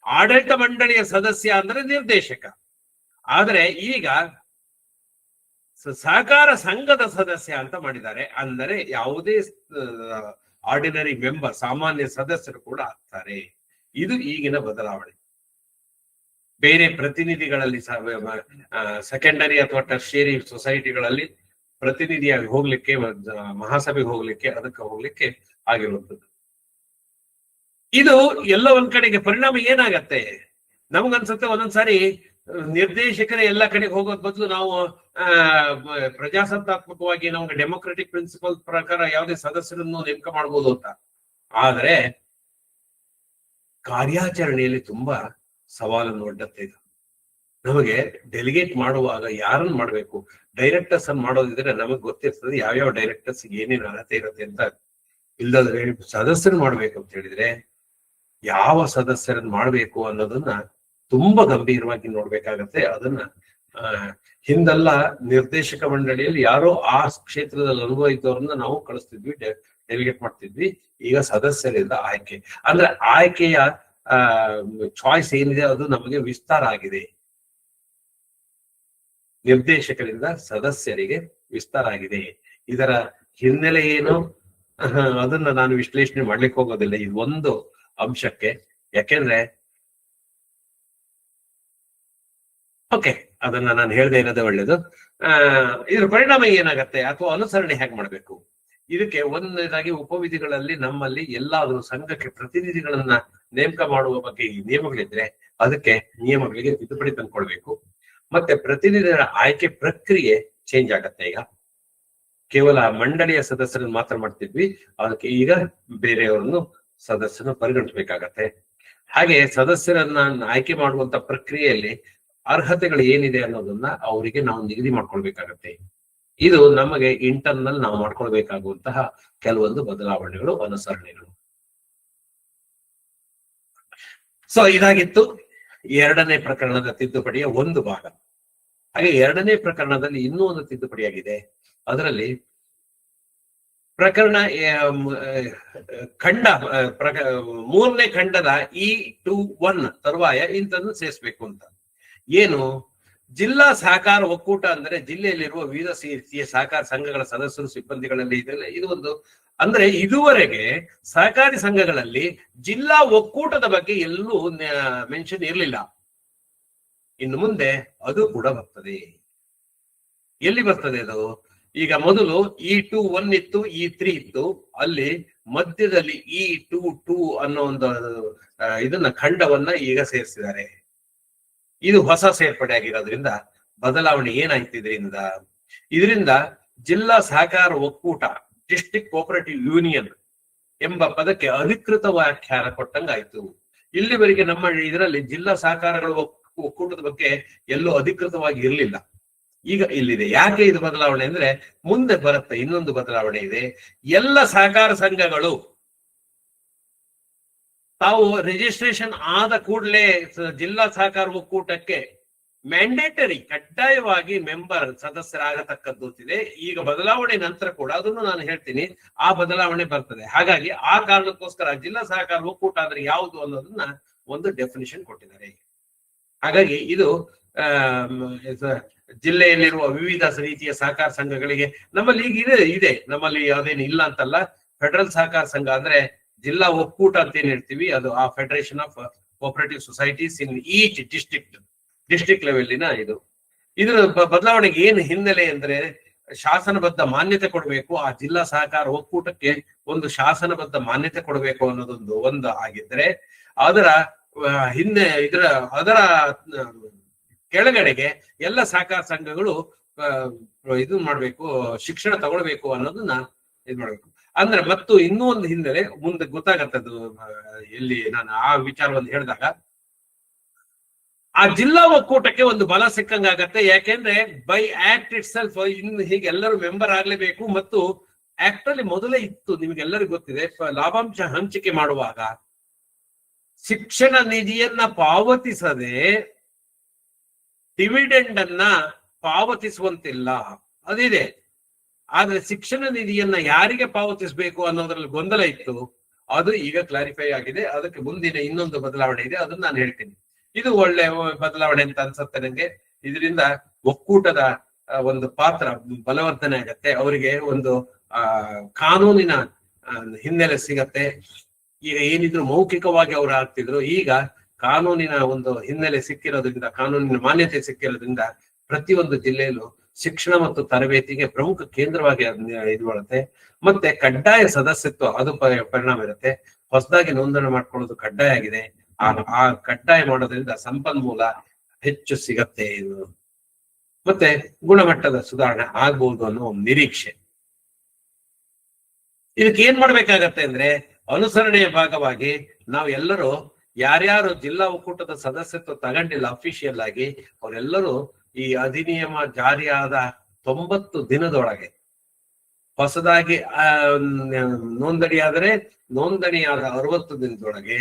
Speaker 1: ಆಡಳಿತ ಮಂಡಳಿಯ ಸದಸ್ಯ ಅಂದ್ರೆ ನಿರ್ದೇಶಕ, ಆದ್ರೆ ಈಗ ಸಹಕಾರ ಸಂಘದ ಸದಸ್ಯ ಅಂತ ಮಾಡಿದ್ದಾರೆ. ಅಂದರೆ ಯಾವುದೇ ಆರ್ಡಿನರಿ ಮೆಂಬರ್, ಸಾಮಾನ್ಯ ಸದಸ್ಯರು ಕೂಡ ಆಗ್ತಾರೆ. ಇದು ಈಗಿನ ಬದಲಾವಣೆ. ಬೇರೆ ಪ್ರತಿನಿಧಿಗಳಲ್ಲಿ ಸೆಕೆಂಡರಿ ಅಥವಾ ಟರ್ಷಿಯರಿ ಸೊಸೈಟಿಗಳಲ್ಲಿ ಪ್ರತಿನಿಧಿಯಾಗಿ ಹೋಗ್ಲಿಕ್ಕೆ, ಮಹಾಸಭೆಗೆ ಹೋಗ್ಲಿಕ್ಕೆ, ಅದಕ್ಕೆ ಹೋಗ್ಲಿಕ್ಕೆ ಆಗಿರುವಂಥದ್ದು. ಇದು ಎಲ್ಲ ಒಂದ್ ಕಡೆಗೆ ಪರಿಣಾಮ ಏನಾಗತ್ತೆ ನಮಗನ್ಸುತ್ತೆ, ಒಂದೊಂದ್ಸಾರಿ ನಿರ್ದೇಶಕರೇ ಎಲ್ಲ ಕಡೆಗೆ ಹೋಗೋದ್ ಬದಲು ನಾವು ಪ್ರಜಾಸತ್ತಾತ್ಮಕವಾಗಿ ನಮ್ಗೆ ಡೆಮೊಕ್ರೆಟಿಕ್ ಪ್ರಿನ್ಸಿಪಲ್ ಪ್ರಕಾರ ಯಾವುದೇ ಸದಸ್ಯರನ್ನು ನೇಮಕ ಮಾಡ್ಬೋದು ಅಂತ. ಆದ್ರೆ ಕಾರ್ಯಾಚರಣೆಯಲ್ಲಿ ತುಂಬಾ ಸವಾಲನ್ನು ಒಡ್ಡತ್ತೆ ಇದು. ನಮಗೆ ಡೆಲಿಗೇಟ್ ಮಾಡುವಾಗ ಯಾರನ್ನ ಮಾಡ್ಬೇಕು, ಡೈರೆಕ್ಟರ್ಸ್ ಅನ್ನು ಮಾಡೋದಿದ್ರೆ ನಮಗ್ ಗೊತ್ತಿರ್ತದೆ ಯಾವ್ಯಾವ ಡೈರೆಕ್ಟರ್ಸ್ ಏನೇನು ಅರ್ಹತೆ ಇರುತ್ತೆ ಅಂತ. ಇಲ್ಲದ್ರೆ ಸದಸ್ಯರನ್ನ ಮಾಡ್ಬೇಕು ಅಂತ ಹೇಳಿದ್ರೆ ಯಾವ ಸದಸ್ಯರನ್ನ ಮಾಡ್ಬೇಕು ಅನ್ನೋದನ್ನ ತುಂಬಾ ಗಂಭೀರವಾಗಿ ನೋಡ್ಬೇಕಾಗತ್ತೆ. ಅದನ್ನ ಹಿಂದೆಲ್ಲ ನಿರ್ದೇಶಕ ಮಂಡಳಿಯಲ್ಲಿ ಯಾರೋ ಆ ಕ್ಷೇತ್ರದಲ್ಲಿ ಅನುಭವ ಇದ್ದವ್ರನ್ನ ನಾವು ಕಳಿಸ್ತಿದ್ವಿ, ಡೆಲಿಗೇಟ್ ಮಾಡ್ತಿದ್ವಿ. ಈಗ ಸದಸ್ಯರಿಂದ ಆಯ್ಕೆ ಅಂದ್ರೆ ಆಯ್ಕೆಯ ಚಾಯ್ಸ್ ಏನಿದೆ ಅದು ನಮಗೆ ವಿಸ್ತಾರ ಆಗಿದೆ. ನಿರ್ದೇಶಕರಿಂದ ಸದಸ್ಯರಿಗೆ ವಿಸ್ತಾರ ಆಗಿದೆ. ಇದರ ಹಿನ್ನೆಲೆ ಏನು ಅದನ್ನ ನಾನು ವಿಶ್ಲೇಷಣೆ ಮಾಡ್ಲಿಕ್ಕೆ ಹೋಗೋದಿಲ್ಲ ಇದು ಒಂದು ಅಂಶಕ್ಕೆ. ಯಾಕೆಂದ್ರೆ ಓಕೆ ಅದನ್ನ ನಾನು ಹೇಳ್ದೆ ಇರೋದೇ ಒಳ್ಳೇದು. ಇದ್ರ ಪರಿಣಾಮ ಏನಾಗತ್ತೆ ಅಥವಾ ಅನುಸರಣೆ ಹೇಗೆ ಮಾಡ್ಬೇಕು? ಇದಕ್ಕೆ ಒಂದನೇದಾಗಿ ಉಪವಿಧಿಗಳಲ್ಲಿ ನಮ್ಮಲ್ಲಿ ಎಲ್ಲಾದ್ರೂ ಸಂಘಕ್ಕೆ ಪ್ರತಿನಿಧಿಗಳನ್ನ ನೇಮಕ ಮಾಡುವ ಬಗ್ಗೆ ಈ ನಿಯಮಗಳಿದ್ರೆ ಅದಕ್ಕೆ ನಿಯಮಗಳಿಗೆ ತಿದ್ದುಪಡಿ ತಂದ್ಕೊಳ್ಬೇಕು. ಮತ್ತೆ ಪ್ರತಿನಿಧಿಗಳ ಆಯ್ಕೆ ಪ್ರಕ್ರಿಯೆ ಚೇಂಜ್ ಆಗತ್ತೆ. ಈಗ ಕೇವಲ ಮಂಡಳಿಯ ಸದಸ್ಯರನ್ನು ಮಾತ್ರ ಮಾಡ್ತಿದ್ವಿ, ಅದಕ್ಕೆ ಈಗ ಬೇರೆಯವರನ್ನು ಸದಸ್ಯರನ್ನು ಪರಿಗಣಿಸಬೇಕಾಗತ್ತೆ. ಹಾಗೆ ಸದಸ್ಯರನ್ನ ಆಯ್ಕೆ ಮಾಡುವಂತ ಪ್ರಕ್ರಿಯೆಯಲ್ಲಿ ಅರ್ಹತೆಗಳು ಏನಿದೆ ಅನ್ನೋದನ್ನ ಅವರಿಗೆ ನಾವು ನಿಗದಿ ಮಾಡ್ಕೊಳ್ಬೇಕಾಗತ್ತೆ. ಇದು ನಮಗೆ ಇಂಟರ್ನಲ್ ನಾವು ಮಾಡ್ಕೊಳ್ಬೇಕಾಗುವಂತಹ ಕೆಲವೊಂದು ಬದಲಾವಣೆಗಳು, ಅನುಸರಣೆಗಳು. ಸೊ ಇದಾಗಿತ್ತು ಎರಡನೇ ಪ್ರಕರಣದ ತಿದ್ದುಪಡಿಯ ಒಂದು ಭಾಗ. ಹಾಗೆ ಎರಡನೇ ಪ್ರಕರಣದಲ್ಲಿ ಇನ್ನೂ ಒಂದು ತಿದ್ದುಪಡಿಯಾಗಿದೆ. ಅದರಲ್ಲಿ ಪ್ರಕರಣ ಖಂಡ ಮೂರನೇ ಖಂಡದ E21 ತರುವಾಯ ಇಂಥದ್ದು ಸೇರಿಸ್ಬೇಕು ಅಂತ. ಏನು? ಜಿಲ್ಲಾ ಸಹಕಾರ ಒಕ್ಕೂಟ ಅಂದ್ರೆ ಜಿಲ್ಲೆಯಲ್ಲಿರುವ ವಿವಿಧ ರೀತಿಯ ಸಹಕಾರ ಸಂಘಗಳ ಸದಸ್ಯರು ಸಿಬ್ಬಂದಿಗಳಲ್ಲಿ ಇದೆಲ್ಲ ಇದು ಒಂದು ಅಂದ್ರೆ ಇದುವರೆಗೆ ಸಹಕಾರಿ ಸಂಘಗಳಲ್ಲಿ ಜಿಲ್ಲಾ ಒಕ್ಕೂಟದ ಬಗ್ಗೆ ಎಲ್ಲೂ ಮೆನ್ಷನ್ ಇರಲಿಲ್ಲ. ಇನ್ನು ಮುಂದೆ ಅದು ಕೂಡ ಬರ್ತದೆ. ಎಲ್ಲಿ ಬರ್ತದೆ ಅದು? ಈಗ ಮೊದಲು E21 ಇತ್ತು, E3 ಇತ್ತು. ಅಲ್ಲಿ ಮಧ್ಯದಲ್ಲಿ E22 ಅನ್ನೋ ಒಂದು ಇದನ್ನ ಖಂಡವನ್ನ ಈಗ ಸೇರಿಸಿದ್ದಾರೆ. ಇದು ಹೊಸ ಸೇರ್ಪಡೆ ಆಗಿರೋದ್ರಿಂದ ಬದಲಾವಣೆ ಏನಾಯ್ತು ಇದರಿಂದ ಜಿಲ್ಲಾ ಸಹಕಾರ ಒಕ್ಕೂಟ, ಡಿಸ್ಟ್ರಿಕ್ಟ್ ಕೋಆಪರೇಟಿವ್ ಯೂನಿಯನ್ ಎಂಬ ಪದಕ್ಕೆ ಅಧಿಕೃತ ವ್ಯಾಖ್ಯಾನ ಕೊಟ್ಟಂಗಾಯ್ತು. ಇಲ್ಲಿವರೆಗೆ ನಮ್ಮ ಇದರಲ್ಲಿ ಜಿಲ್ಲಾ ಸಹಕಾರಗಳ ಒಕ್ಕೂಟದ ಬಗ್ಗೆ ಎಲ್ಲೂ ಅಧಿಕೃತವಾಗಿ ಇರಲಿಲ್ಲ. ಈಗ ಇಲ್ಲಿದೆ. ಯಾಕೆ ಇದು ಬದಲಾವಣೆ ಅಂದ್ರೆ ಮುಂದೆ ಬರುತ್ತೆ ಇನ್ನೊಂದು ಬದಲಾವಣೆ ಇದೆ. ಎಲ್ಲ ಸಹಕಾರ ಸಂಘಗಳು ತಾವು ರಿಜಿಸ್ಟ್ರೇಷನ್ ಆದ ಕೂಡಲೇ ಜಿಲ್ಲಾ ಸಹಕಾರ ಒಕ್ಕೂಟಕ್ಕೆ ಮ್ಯಾಂಡೇಟರಿ ಕಡ್ಡಾಯವಾಗಿ ಮೆಂಬರ್ ಸದಸ್ಯರಾಗತಕ್ಕದ್ದು ಇದೆ. ಈಗ ಬದಲಾವಣೆ ನಂತರ ಕೂಡ ಅದನ್ನು ನಾನು ಹೇಳ್ತೀನಿ, ಆ ಬದಲಾವಣೆ ಬರ್ತದೆ. ಹಾಗಾಗಿ ಆ ಕಾರಣಕ್ಕೋಸ್ಕರ ಜಿಲ್ಲಾ ಸಹಕಾರ ಒಕ್ಕೂಟ ಅಂದ್ರೆ ಯಾವುದು ಅನ್ನೋದನ್ನ ಒಂದು ಡೆಫಿನಿಷನ್ ಕೊಟ್ಟಿದ್ದಾರೆ. ಹಾಗಾಗಿ ಇದು ಜಿಲ್ಲೆಯಲ್ಲಿರುವ ವಿವಿಧ ರೀತಿಯ ಸಹಕಾರ ಸಂಘಗಳಿಗೆ ನಮ್ಮಲ್ಲಿ ಈಗ ಇದೆ ನಮ್ಮಲ್ಲಿ ಅದೇನು ಇಲ್ಲ ಅಂತಲ್ಲ. ಫೆಡರಲ್ ಸಹಕಾರ ಸಂಘ ಅಂದ್ರೆ ಜಿಲ್ಲಾ ಒಕ್ಕೂಟ ಅಂತ ಏನ್ ಹೇಳ್ತೀವಿ ಅದು ಆ federation of cooperative societies in each district ಲೆವೆಲ್ಲಿನ ಇದರ ಬದಲಾವಣೆಗೆ ಏನು ಹಿನ್ನೆಲೆ ಅಂದ್ರೆ ಶಾಸನಬದ್ಧ ಮಾನ್ಯತೆ ಕೊಡಬೇಕು. ಆ ಜಿಲ್ಲಾ ಸಹಕಾರ ಒಕ್ಕೂಟಕ್ಕೆ ಒಂದು ಶಾಸನಬದ್ಧ ಮಾನ್ಯತೆ ಕೊಡಬೇಕು ಒಂದು ಆಗಿದ್ರೆ ಅದರ ಅದರ ಕೆಳಗಡೆಗೆ ಎಲ್ಲ ಸಹಕಾರ ಸಂಘಗಳು ಇದು ಮಾಡ್ಬೇಕು, ಶಿಕ್ಷಣ ತಗೊಳ್ಬೇಕು ಅನ್ನೋದನ್ನ ಇದು ಮಾಡ್ಬೇಕು. ಅಂದ್ರೆ ಮತ್ತು ಇನ್ನೂ ಒಂದು ಹಿನ್ನೆಲೆ ಮುಂದೆ ಗೊತ್ತಾಗತ್ತದು ಎಲ್ಲಿ ನಾನು ಆ ವಿಚಾರವನ್ನು ಹೇಳಿದಾಗ ಆ ಜಿಲ್ಲಾ ಒಕ್ಕೂಟಕ್ಕೆ ಒಂದು ಬಲ ಸಿಕ್ಕಂಗಾಗತ್ತೆ. ಯಾಕೆಂದ್ರೆ ಬೈ ಆಕ್ಟ್ ಇಟ್ ಸೆಲ್ಫ್ ಇನ್ನು ಹೀಗೆ ಎಲ್ಲರೂ ಮೆಂಬರ್ ಆಗ್ಲೇಬೇಕು. ಮತ್ತು ಆಕ್ಟ್ ಅಲ್ಲಿ ಮೊದಲೇ ಇತ್ತು, ನಿಮ್ಗೆಲ್ಲರಿಗೂ ಗೊತ್ತಿದೆ, ಲಾಭಾಂಶ ಹಂಚಿಕೆ ಮಾಡುವಾಗ ಶಿಕ್ಷಣ ನಿಧಿಯನ್ನ ಪಾವತಿಸದೆ ಡಿವಿಡೆಂಡ್ ಅನ್ನ ಪಾವತಿಸುವಂತಿಲ್ಲ ಅದಿದೆ. ಆದ್ರೆ ಶಿಕ್ಷಣ ನಿಧಿಯನ್ನ ಯಾರಿಗೆ ಪಾವತಿಸಬೇಕು ಅನ್ನೋದ್ರಲ್ಲಿ ಗೊಂದಲ ಇತ್ತು, ಅದು ಈಗ ಕ್ಲಾರಿಫೈ ಆಗಿದೆ. ಅದಕ್ಕೆ ಮುಂದಿನ ಇನ್ನೊಂದು ಬದಲಾವಣೆ ಇದೆ, ಅದನ್ನ ನಾನು ಹೇಳ್ತೀನಿ. ಇದು ಒಳ್ಳೆ ಬದಲಾವಣೆ ಅಂತ ಅನ್ಸುತ್ತೆ ನಂಗೆ. ಇದರಿಂದ ಒಕ್ಕೂಟದ ಒಂದು ಪಾತ್ರ ಬಲವರ್ಧನೆ ಆಗತ್ತೆ, ಅವರಿಗೆ ಒಂದು ಕಾನೂನಿನ ಹಿನ್ನೆಲೆ ಸಿಗತ್ತೆ. ಈಗ ಏನಿದ್ರು ಮೌಖಿಕವಾಗಿ ಅವರು ಆಗ್ತಿದ್ರು, ಈಗ ಕಾನೂನಿನ ಒಂದು ಹಿನ್ನೆಲೆ ಸಿಕ್ಕಿರೋದ್ರಿಂದ, ಕಾನೂನಿನ ಮಾನ್ಯತೆ ಸಿಕ್ಕಿರೋದ್ರಿಂದ ಪ್ರತಿಯೊಂದು ಜಿಲ್ಲೆಯಲ್ಲೂ ಶಿಕ್ಷಣ ಮತ್ತು ತರಬೇತಿಗೆ ಪ್ರಮುಖ ಕೇಂದ್ರವಾಗಿ ಇದು ಮಾಡುತ್ತೆ. ಮತ್ತೆ ಕಡ್ಡಾಯ ಸದಸ್ಯತ್ವ ಅದು ಪರಿಣಾಮ ಇರುತ್ತೆ. ಹೊಸದಾಗಿ ನೋಂದಣಿ ಮಾಡ್ಕೊಳ್ಳೋದು ಕಡ್ಡಾಯ ಆಗಿದೆ. ಆ ಕಡ್ಡಾಯ ಮಾಡೋದ್ರಿಂದ ಸಂಪನ್ಮೂಲ ಹೆಚ್ಚು ಸಿಗತ್ತೆ. ಇದು ಮತ್ತೆ ಗುಣಮಟ್ಟದ ಸುಧಾರಣೆ ಆಗ್ಬಹುದು ಅನ್ನೋ ಒಂದು ನಿರೀಕ್ಷೆ. ಇದಕ್ಕೆ ಏನ್ ಮಾಡ್ಬೇಕಾಗತ್ತೆ ಅಂದ್ರೆ ಅನುಸರಣೆಯ ಭಾಗವಾಗಿ ನಾವು ಎಲ್ಲರೂ ಯಾರ್ಯಾರು ಜಿಲ್ಲಾ ಒಕ್ಕೂಟದ ಸದಸ್ಯತ್ವ ತಗೊಂಡಿಲ್ಲ ಅಫಿಷಿಯಲ್ ಆಗಿ ಅವರೆಲ್ಲರೂ ಈ ಅಧಿನಿಯಮ ಜಾರಿಯಾದ 90 ದಿನದೊಳಗೆ ಹೊಸದಾಗಿ ನೋಂದಣಿಯಾದರೆ ನೋಂದಣಿಯಾದ 60 ದಿನದೊಳಗೆ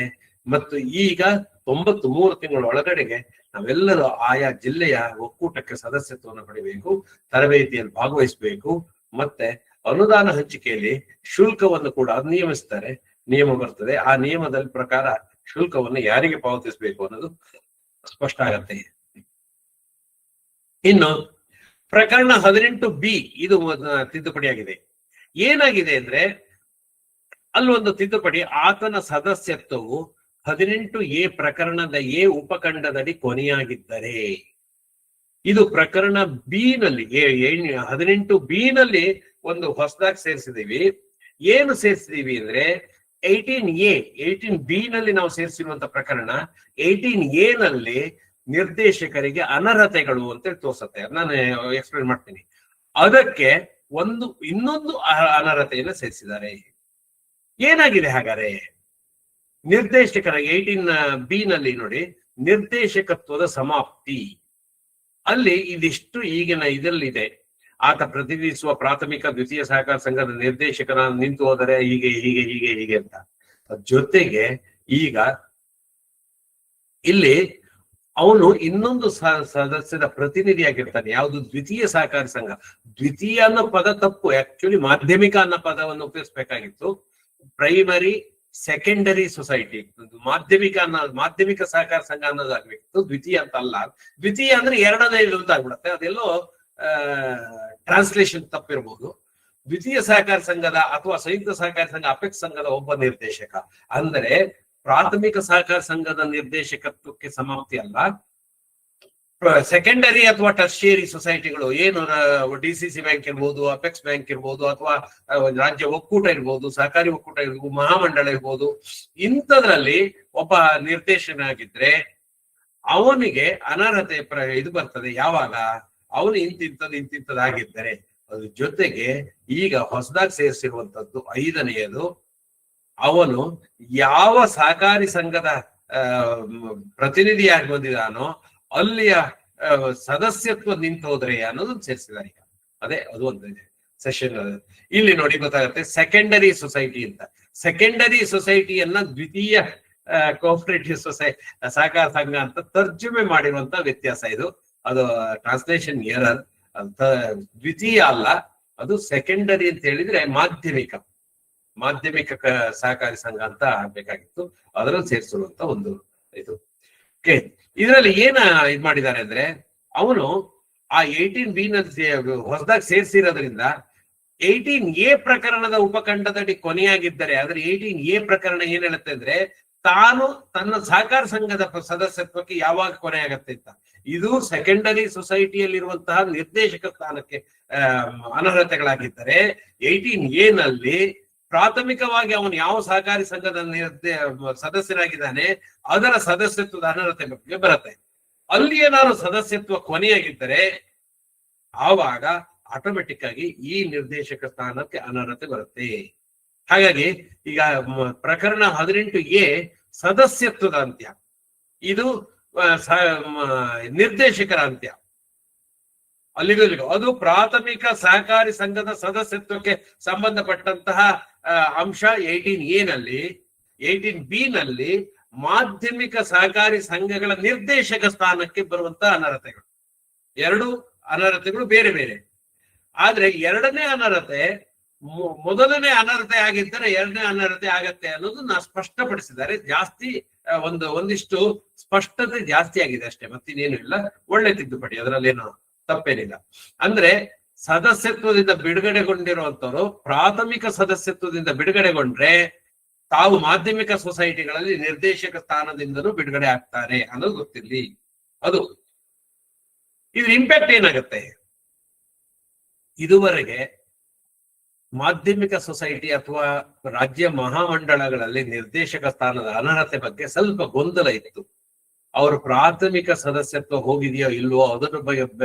Speaker 1: ಮತ್ತು ಈಗ 93 ತಿಂಗಳ ಒಳಗಡೆಗೆ ನಾವೆಲ್ಲರೂ ಆಯಾ ಜಿಲ್ಲೆಯ ಒಕ್ಕೂಟಕ್ಕೆ ಸದಸ್ಯತ್ವವನ್ನು ಪಡಿಬೇಕು, ತರಬೇತಿಯಲ್ಲಿ ಭಾಗವಹಿಸಬೇಕು, ಮತ್ತೆ ಅನುದಾನ ಹಂಚಿಕೆಯಲ್ಲಿ ಶುಲ್ಕವನ್ನು ಕೂಡ ನಿಯಮಿಸ್ತಾರೆ, ನಿಯಮ ಬರ್ತದೆ. ಆ ನಿಯಮದ ಪ್ರಕಾರ ಶುಲ್ಕವನ್ನು ಯಾರಿಗೆ ಪಾವತಿಸಬೇಕು ಅನ್ನೋದು ಸ್ಪಷ್ಟ ಆಗತ್ತೆ. ಇನ್ನು ಪ್ರಕರಣ 18B ಇದು ತಿದ್ದುಪಡಿಯಾಗಿದೆ. ಏನಾಗಿದೆ ಅಂದ್ರೆ ಅಲ್ಲೊಂದು ತಿದ್ದುಪಡಿ, ಆತನ ಸದಸ್ಯತ್ವವು 18A ಪ್ರಕರಣದ ಎ ಉಪಖಂಡದಡಿ ಕೊನೆಯಾಗಿದ್ದರೆ, ಇದು ಪ್ರಕರಣ ಬಿ ನಲ್ಲಿ 18B ನಲ್ಲಿ ಒಂದು ಹೊಸದಾಗಿ ಸೇರಿಸಿದೀವಿ. ಏನು ಸೇರಿಸಿದೀವಿ ಅಂದ್ರೆ 18B ನಲ್ಲಿ ನಾವು ಸೇರಿಸಿರುವಂತ ಪ್ರಕರಣ 18A ನಲ್ಲಿ ನಿರ್ದೇಶಕರಿಗೆ ಅನರ್ಹತೆಗಳು ಅಂತೇಳಿ ತೋರ್ಸತ್ತೆ. ನಾನು ಎಕ್ಸ್ಪ್ಲೇನ್ ಮಾಡ್ತೀನಿ. ಅದಕ್ಕೆ ಇನ್ನೊಂದು ಅನರ್ಹತೆಯನ್ನು ಸೇರಿಸಿದ್ದಾರೆ. ಏನಾಗಿದೆ ಹಾಗಾದ್ರೆ? ನಿರ್ದೇಶಕರ 18B ನಲ್ಲಿ ನೋಡಿ, ನಿರ್ದೇಶಕತ್ವದ ಸಮಾಪ್ತಿ ಅಲ್ಲಿ ಇದಿಷ್ಟು ಈಗಿನ ಇದರಲ್ಲಿದೆ. ಆತ ಪ್ರತಿನಿಧಿಸುವ ಪ್ರಾಥಮಿಕ ದ್ವಿತೀಯ ಸಹಕಾರ ಸಂಘದ ನಿರ್ದೇಶಕನ ನಿಂತು ಹೋದರೆ ಹೀಗೆ ಹೀಗೆ ಹೀಗೆ ಹೀಗೆ ಅಂತ. ಜೊತೆಗೆ ಈಗ ಇಲ್ಲಿ ಅವನು ಇನ್ನೊಂದು ಸದಸ್ಯದ ಪ್ರತಿನಿಧಿಯಾಗಿರ್ತಾನೆ. ಯಾವುದು? ದ್ವಿತೀಯ ಸಹಕಾರಿ ಸಂಘ. ದ್ವಿತೀಯ ಅನ್ನೋ ಪದ ತಪ್ಪು, ಆಕ್ಚುಲಿ ಮಾಧ್ಯಮಿಕ ಅನ್ನೋ ಪದವನ್ನು ಉಪಯೋಗಿಸಬೇಕಾಗಿತ್ತು. ಪ್ರೈಮರಿ ಸೆಕೆಂಡರಿ ಸೊಸೈಟಿ, ಮಾಧ್ಯಮಿಕ ಸಹಕಾರ ಸಂಘ ಅನ್ನೋದಾಗ್ಬೇಕಿತ್ತು, ದ್ವಿತೀಯ ಅಂತ ಅಲ್ಲ. ದ್ವಿತೀಯ ಅಂದ್ರೆ ಎರಡನೇ ಅಂತ ಆಗ್ಬಿಡತ್ತೆ. ಅದೆಲ್ಲೋ ಟ್ರಾನ್ಸ್ಲೇಷನ್ ತಪ್ಪಿರ್ಬೋದು. ದ್ವಿತೀಯ ಸಹಕಾರ ಸಂಘದ ಅಥವಾ ಸಂಯುಕ್ತ ಸಹಕಾರ ಸಂಘ ಅಪೆಕ್ಸ್ ಸಂಘದ ಒಬ್ಬ ನಿರ್ದೇಶಕ ಅಂದರೆ ಪ್ರಾಥಮಿಕ ಸಹಕಾರ ಸಂಘದ ನಿರ್ದೇಶಕತ್ವಕ್ಕೆ ಸಮಾಪ್ತಿ ಅಲ್ಲ. ಸೆಕೆಂಡರಿ ಅಥವಾ ಟರ್ಷಿಯರಿ ಸೊಸೈಟಿಗಳು ಏನು DCC ಬ್ಯಾಂಕ್ ಇರ್ಬೋದು, ಅಪೆಕ್ಸ್ ಬ್ಯಾಂಕ್ ಇರ್ಬೋದು, ಅಥವಾ ರಾಜ್ಯ ಒಕ್ಕೂಟ ಇರ್ಬೋದು, ಸಹಕಾರಿ ಒಕ್ಕೂಟ ಇರ್ಬೋದು, ಮಹಾಮಂಡಳ ಇರ್ಬೋದು, ಇಂಥದ್ರಲ್ಲಿ ಒಬ್ಬ ನಿರ್ದೇಶನಾಗಿದ್ರೆ ಅವನಿಗೆ ಅನರ್ಹತೆ ಇದು ಬರ್ತದೆ. ಯಾವಾಗ? ಅವನು ಇಂತಿಂತದ್ದಾಗಿದ್ದರೆ. ಅದ್ರ ಜೊತೆಗೆ ಈಗ ಹೊಸದಾಗಿ ಸೇರಿಸಿರುವಂತದ್ದು 5ನೇಯದು, ಅವನು ಯಾವ ಸಹಕಾರಿ ಸಂಘದ ಪ್ರತಿನಿಧಿಯಾಗಿ ಬಂದಿದಾನೋ ಅಲ್ಲಿಯ ಸದಸ್ಯತ್ವ ನಿಂತು ಹೋದ್ರೆ ಅನ್ನೋದನ್ನ ಸೇರಿಸಿದ್ದಾರೆ. ಈಗ ಅದು ಒಂದು ಸೆಷನ್. ಇಲ್ಲಿ ನೋಡಿ ಗೊತ್ತಾಗುತ್ತೆ, ಸೆಕೆಂಡರಿ ಸೊಸೈಟಿ ಅಂತ. ಸೆಕೆಂಡರಿ ಸೊಸೈಟಿಯನ್ನ ದ್ವಿತೀಯ ಕೋಆಪರೇಟಿವ್ ಸಹಕಾರ ಸಂಘ ಅಂತ ತರ್ಜುಮೆ ಮಾಡಿರುವಂತ ವ್ಯತ್ಯಾಸ ಇದು. ಅದು ಟ್ರಾನ್ಸ್ಲೇಷನ್ ಎರರ್. ದ್ವಿತೀಯ ಅಲ್ಲ, ಅದು ಸೆಕೆಂಡರಿ ಅಂತ ಹೇಳಿದ್ರೆ ಮಾಧ್ಯಮಿಕ ಸಹಕಾರಿ ಸಂಘ ಅಂತ ಆಗ್ಬೇಕಾಗಿತ್ತು. ಅದರಲ್ಲಿ ಸೇರಿಸಿರುವಂತ ಒಂದು ಇದು. ಓಕೆ, ಇದರಲ್ಲಿ ಏನ ಇದ್ ಮಾಡಿದ್ದಾರೆ ಅಂದ್ರೆ, ಅವನು ಆ 18B ನಲ್ಲಿ ಹೊಸದಾಗಿ ಸೇರಿಸಿರೋದ್ರಿಂದ 18A ಪ್ರಕರಣದ ಉಪಖಂಡದಡಿ ಕೊನೆಯಾಗಿದ್ದರೆ, ಆದ್ರೆ 18A ಪ್ರಕರಣ ಏನ್ ಹೇಳುತ್ತೆ ಅಂದ್ರೆ, ತಾನು ತನ್ನ ಸಹಕಾರ ಸಂಘದ ಸದಸ್ಯತ್ವಕ್ಕೆ ಯಾವಾಗ ಕೊನೆಯಾಗತ್ತೆ ಅಂತ. ಇದು ಸೆಕೆಂಡರಿ ಸೊಸೈಟಿಯಲ್ಲಿರುವಂತಹ ನಿರ್ದೇಶಕ ಸ್ಥಾನಕ್ಕೆ ಅನರ್ಹತೆಗಳಾಗಿದ್ದರೆ, 18A ನಲ್ಲಿ ಪ್ರಾಥಮಿಕವಾಗಿ ಅವನು ಯಾವ ಸಹಕಾರಿ ಸಂಘದ ಸದಸ್ಯರಾಗಿದ್ದಾನೆ ಅದರ ಸದಸ್ಯತ್ವದ ಅನರ್ಹತೆ ಬಗ್ಗೆ ಬರುತ್ತೆ. ಅಲ್ಲಿ ಏನಾದ್ರು ಸದಸ್ಯತ್ವ ಕೊನೆಯಾಗಿದ್ದರೆ ಆವಾಗ ಆಟೋಮೆಟಿಕ್ ಆಗಿ ಈ ನಿರ್ದೇಶಕ ಸ್ಥಾನಕ್ಕೆ ಅನರ್ಹತೆ ಬರುತ್ತೆ. ಹಾಗಾಗಿ ಈಗ ಪ್ರಕರಣ 18A ಸದಸ್ಯತ್ವದ ಅಂತ್ಯ, ಇದು ನಿರ್ದೇಶಕರ ಅಂತ್ಯ. ಅಲ್ಲಿಗೂ ಅದು ಪ್ರಾಥಮಿಕ ಸಹಕಾರಿ ಸಂಘದ ಸದಸ್ಯತ್ವಕ್ಕೆ ಸಂಬಂಧಪಟ್ಟಂತಹ ಅಂಶ 18A ನಲ್ಲಿ. 18B ನಲ್ಲಿ ಮಾಧ್ಯಮಿಕ ಸಹಕಾರಿ ಸಂಘಗಳ ನಿರ್ದೇಶಕ ಸ್ಥಾನಕ್ಕೆ ಬರುವಂತಹ ಅನರ್ಹತೆಗಳು. ಎರಡು ಅನರ್ಹತೆಗಳು ಬೇರೆ ಬೇರೆ. ಆದ್ರೆ ಎರಡನೇ ಅನರ್ಹತೆ ಮೊದಲನೇ ಅನರ್ಹತೆ ಆಗಿದ್ದರೆ ಎರಡನೇ ಅನರ್ಹತೆ ಆಗತ್ತೆ ಅನ್ನೋದನ್ನ ಸ್ಪಷ್ಟಪಡಿಸಿದ್ದಾರೆ. ಜಾಸ್ತಿ ಒಂದಿಷ್ಟು ಸ್ಪಷ್ಟತೆ ಜಾಸ್ತಿ ಆಗಿದೆ ಅಷ್ಟೇ, ಮತ್ತಿನ್ನೇನು ಇಲ್ಲ. ಒಳ್ಳೆ ತಿದ್ದುಪಡಿ, ಅದರಲ್ಲೇನು ತಪ್ಪೇನಿಲ್ಲ. ಅಂದ್ರೆ ಸದಸ್ಯತ್ವದಿಂದ ಬಿಡುಗಡೆಗೊಂಡಿರುವಂತವರು ಪ್ರಾಥಮಿಕ ಸದಸ್ಯತ್ವದಿಂದ ಬಿಡುಗಡೆಗೊಂಡ್ರೆ ತಾವು ಮಾಧ್ಯಮಿಕ ಸೊಸೈಟಿಗಳಲ್ಲಿ ನಿರ್ದೇಶಕ ಸ್ಥಾನದಿಂದಲೂ ಬಿಡುಗಡೆ ಆಗ್ತಾರೆ ಅನ್ನೋದು ಗೊತ್ತಿರ್ಲಿ. ಅದು ಇದ್ರ ಇಂಪ್ಯಾಕ್ಟ್ ಏನಾಗುತ್ತೆ? ಇದುವರೆಗೆ ಮಾಧ್ಯಮಿಕ ಸೊಸೈಟಿ ಅಥವಾ ರಾಜ್ಯ ಮಹಾಮಂಡಳಗಳಲ್ಲಿ ನಿರ್ದೇಶಕ ಸ್ಥಾನದ ಅನರ್ಹತೆ ಬಗ್ಗೆ ಸ್ವಲ್ಪ ಗೊಂದಲ ಇತ್ತು. ಅವರು ಪ್ರಾಥಮಿಕ ಸದಸ್ಯತ್ವ ಹೋಗಿದೆಯೋ ಇಲ್ವೋ ಅದರ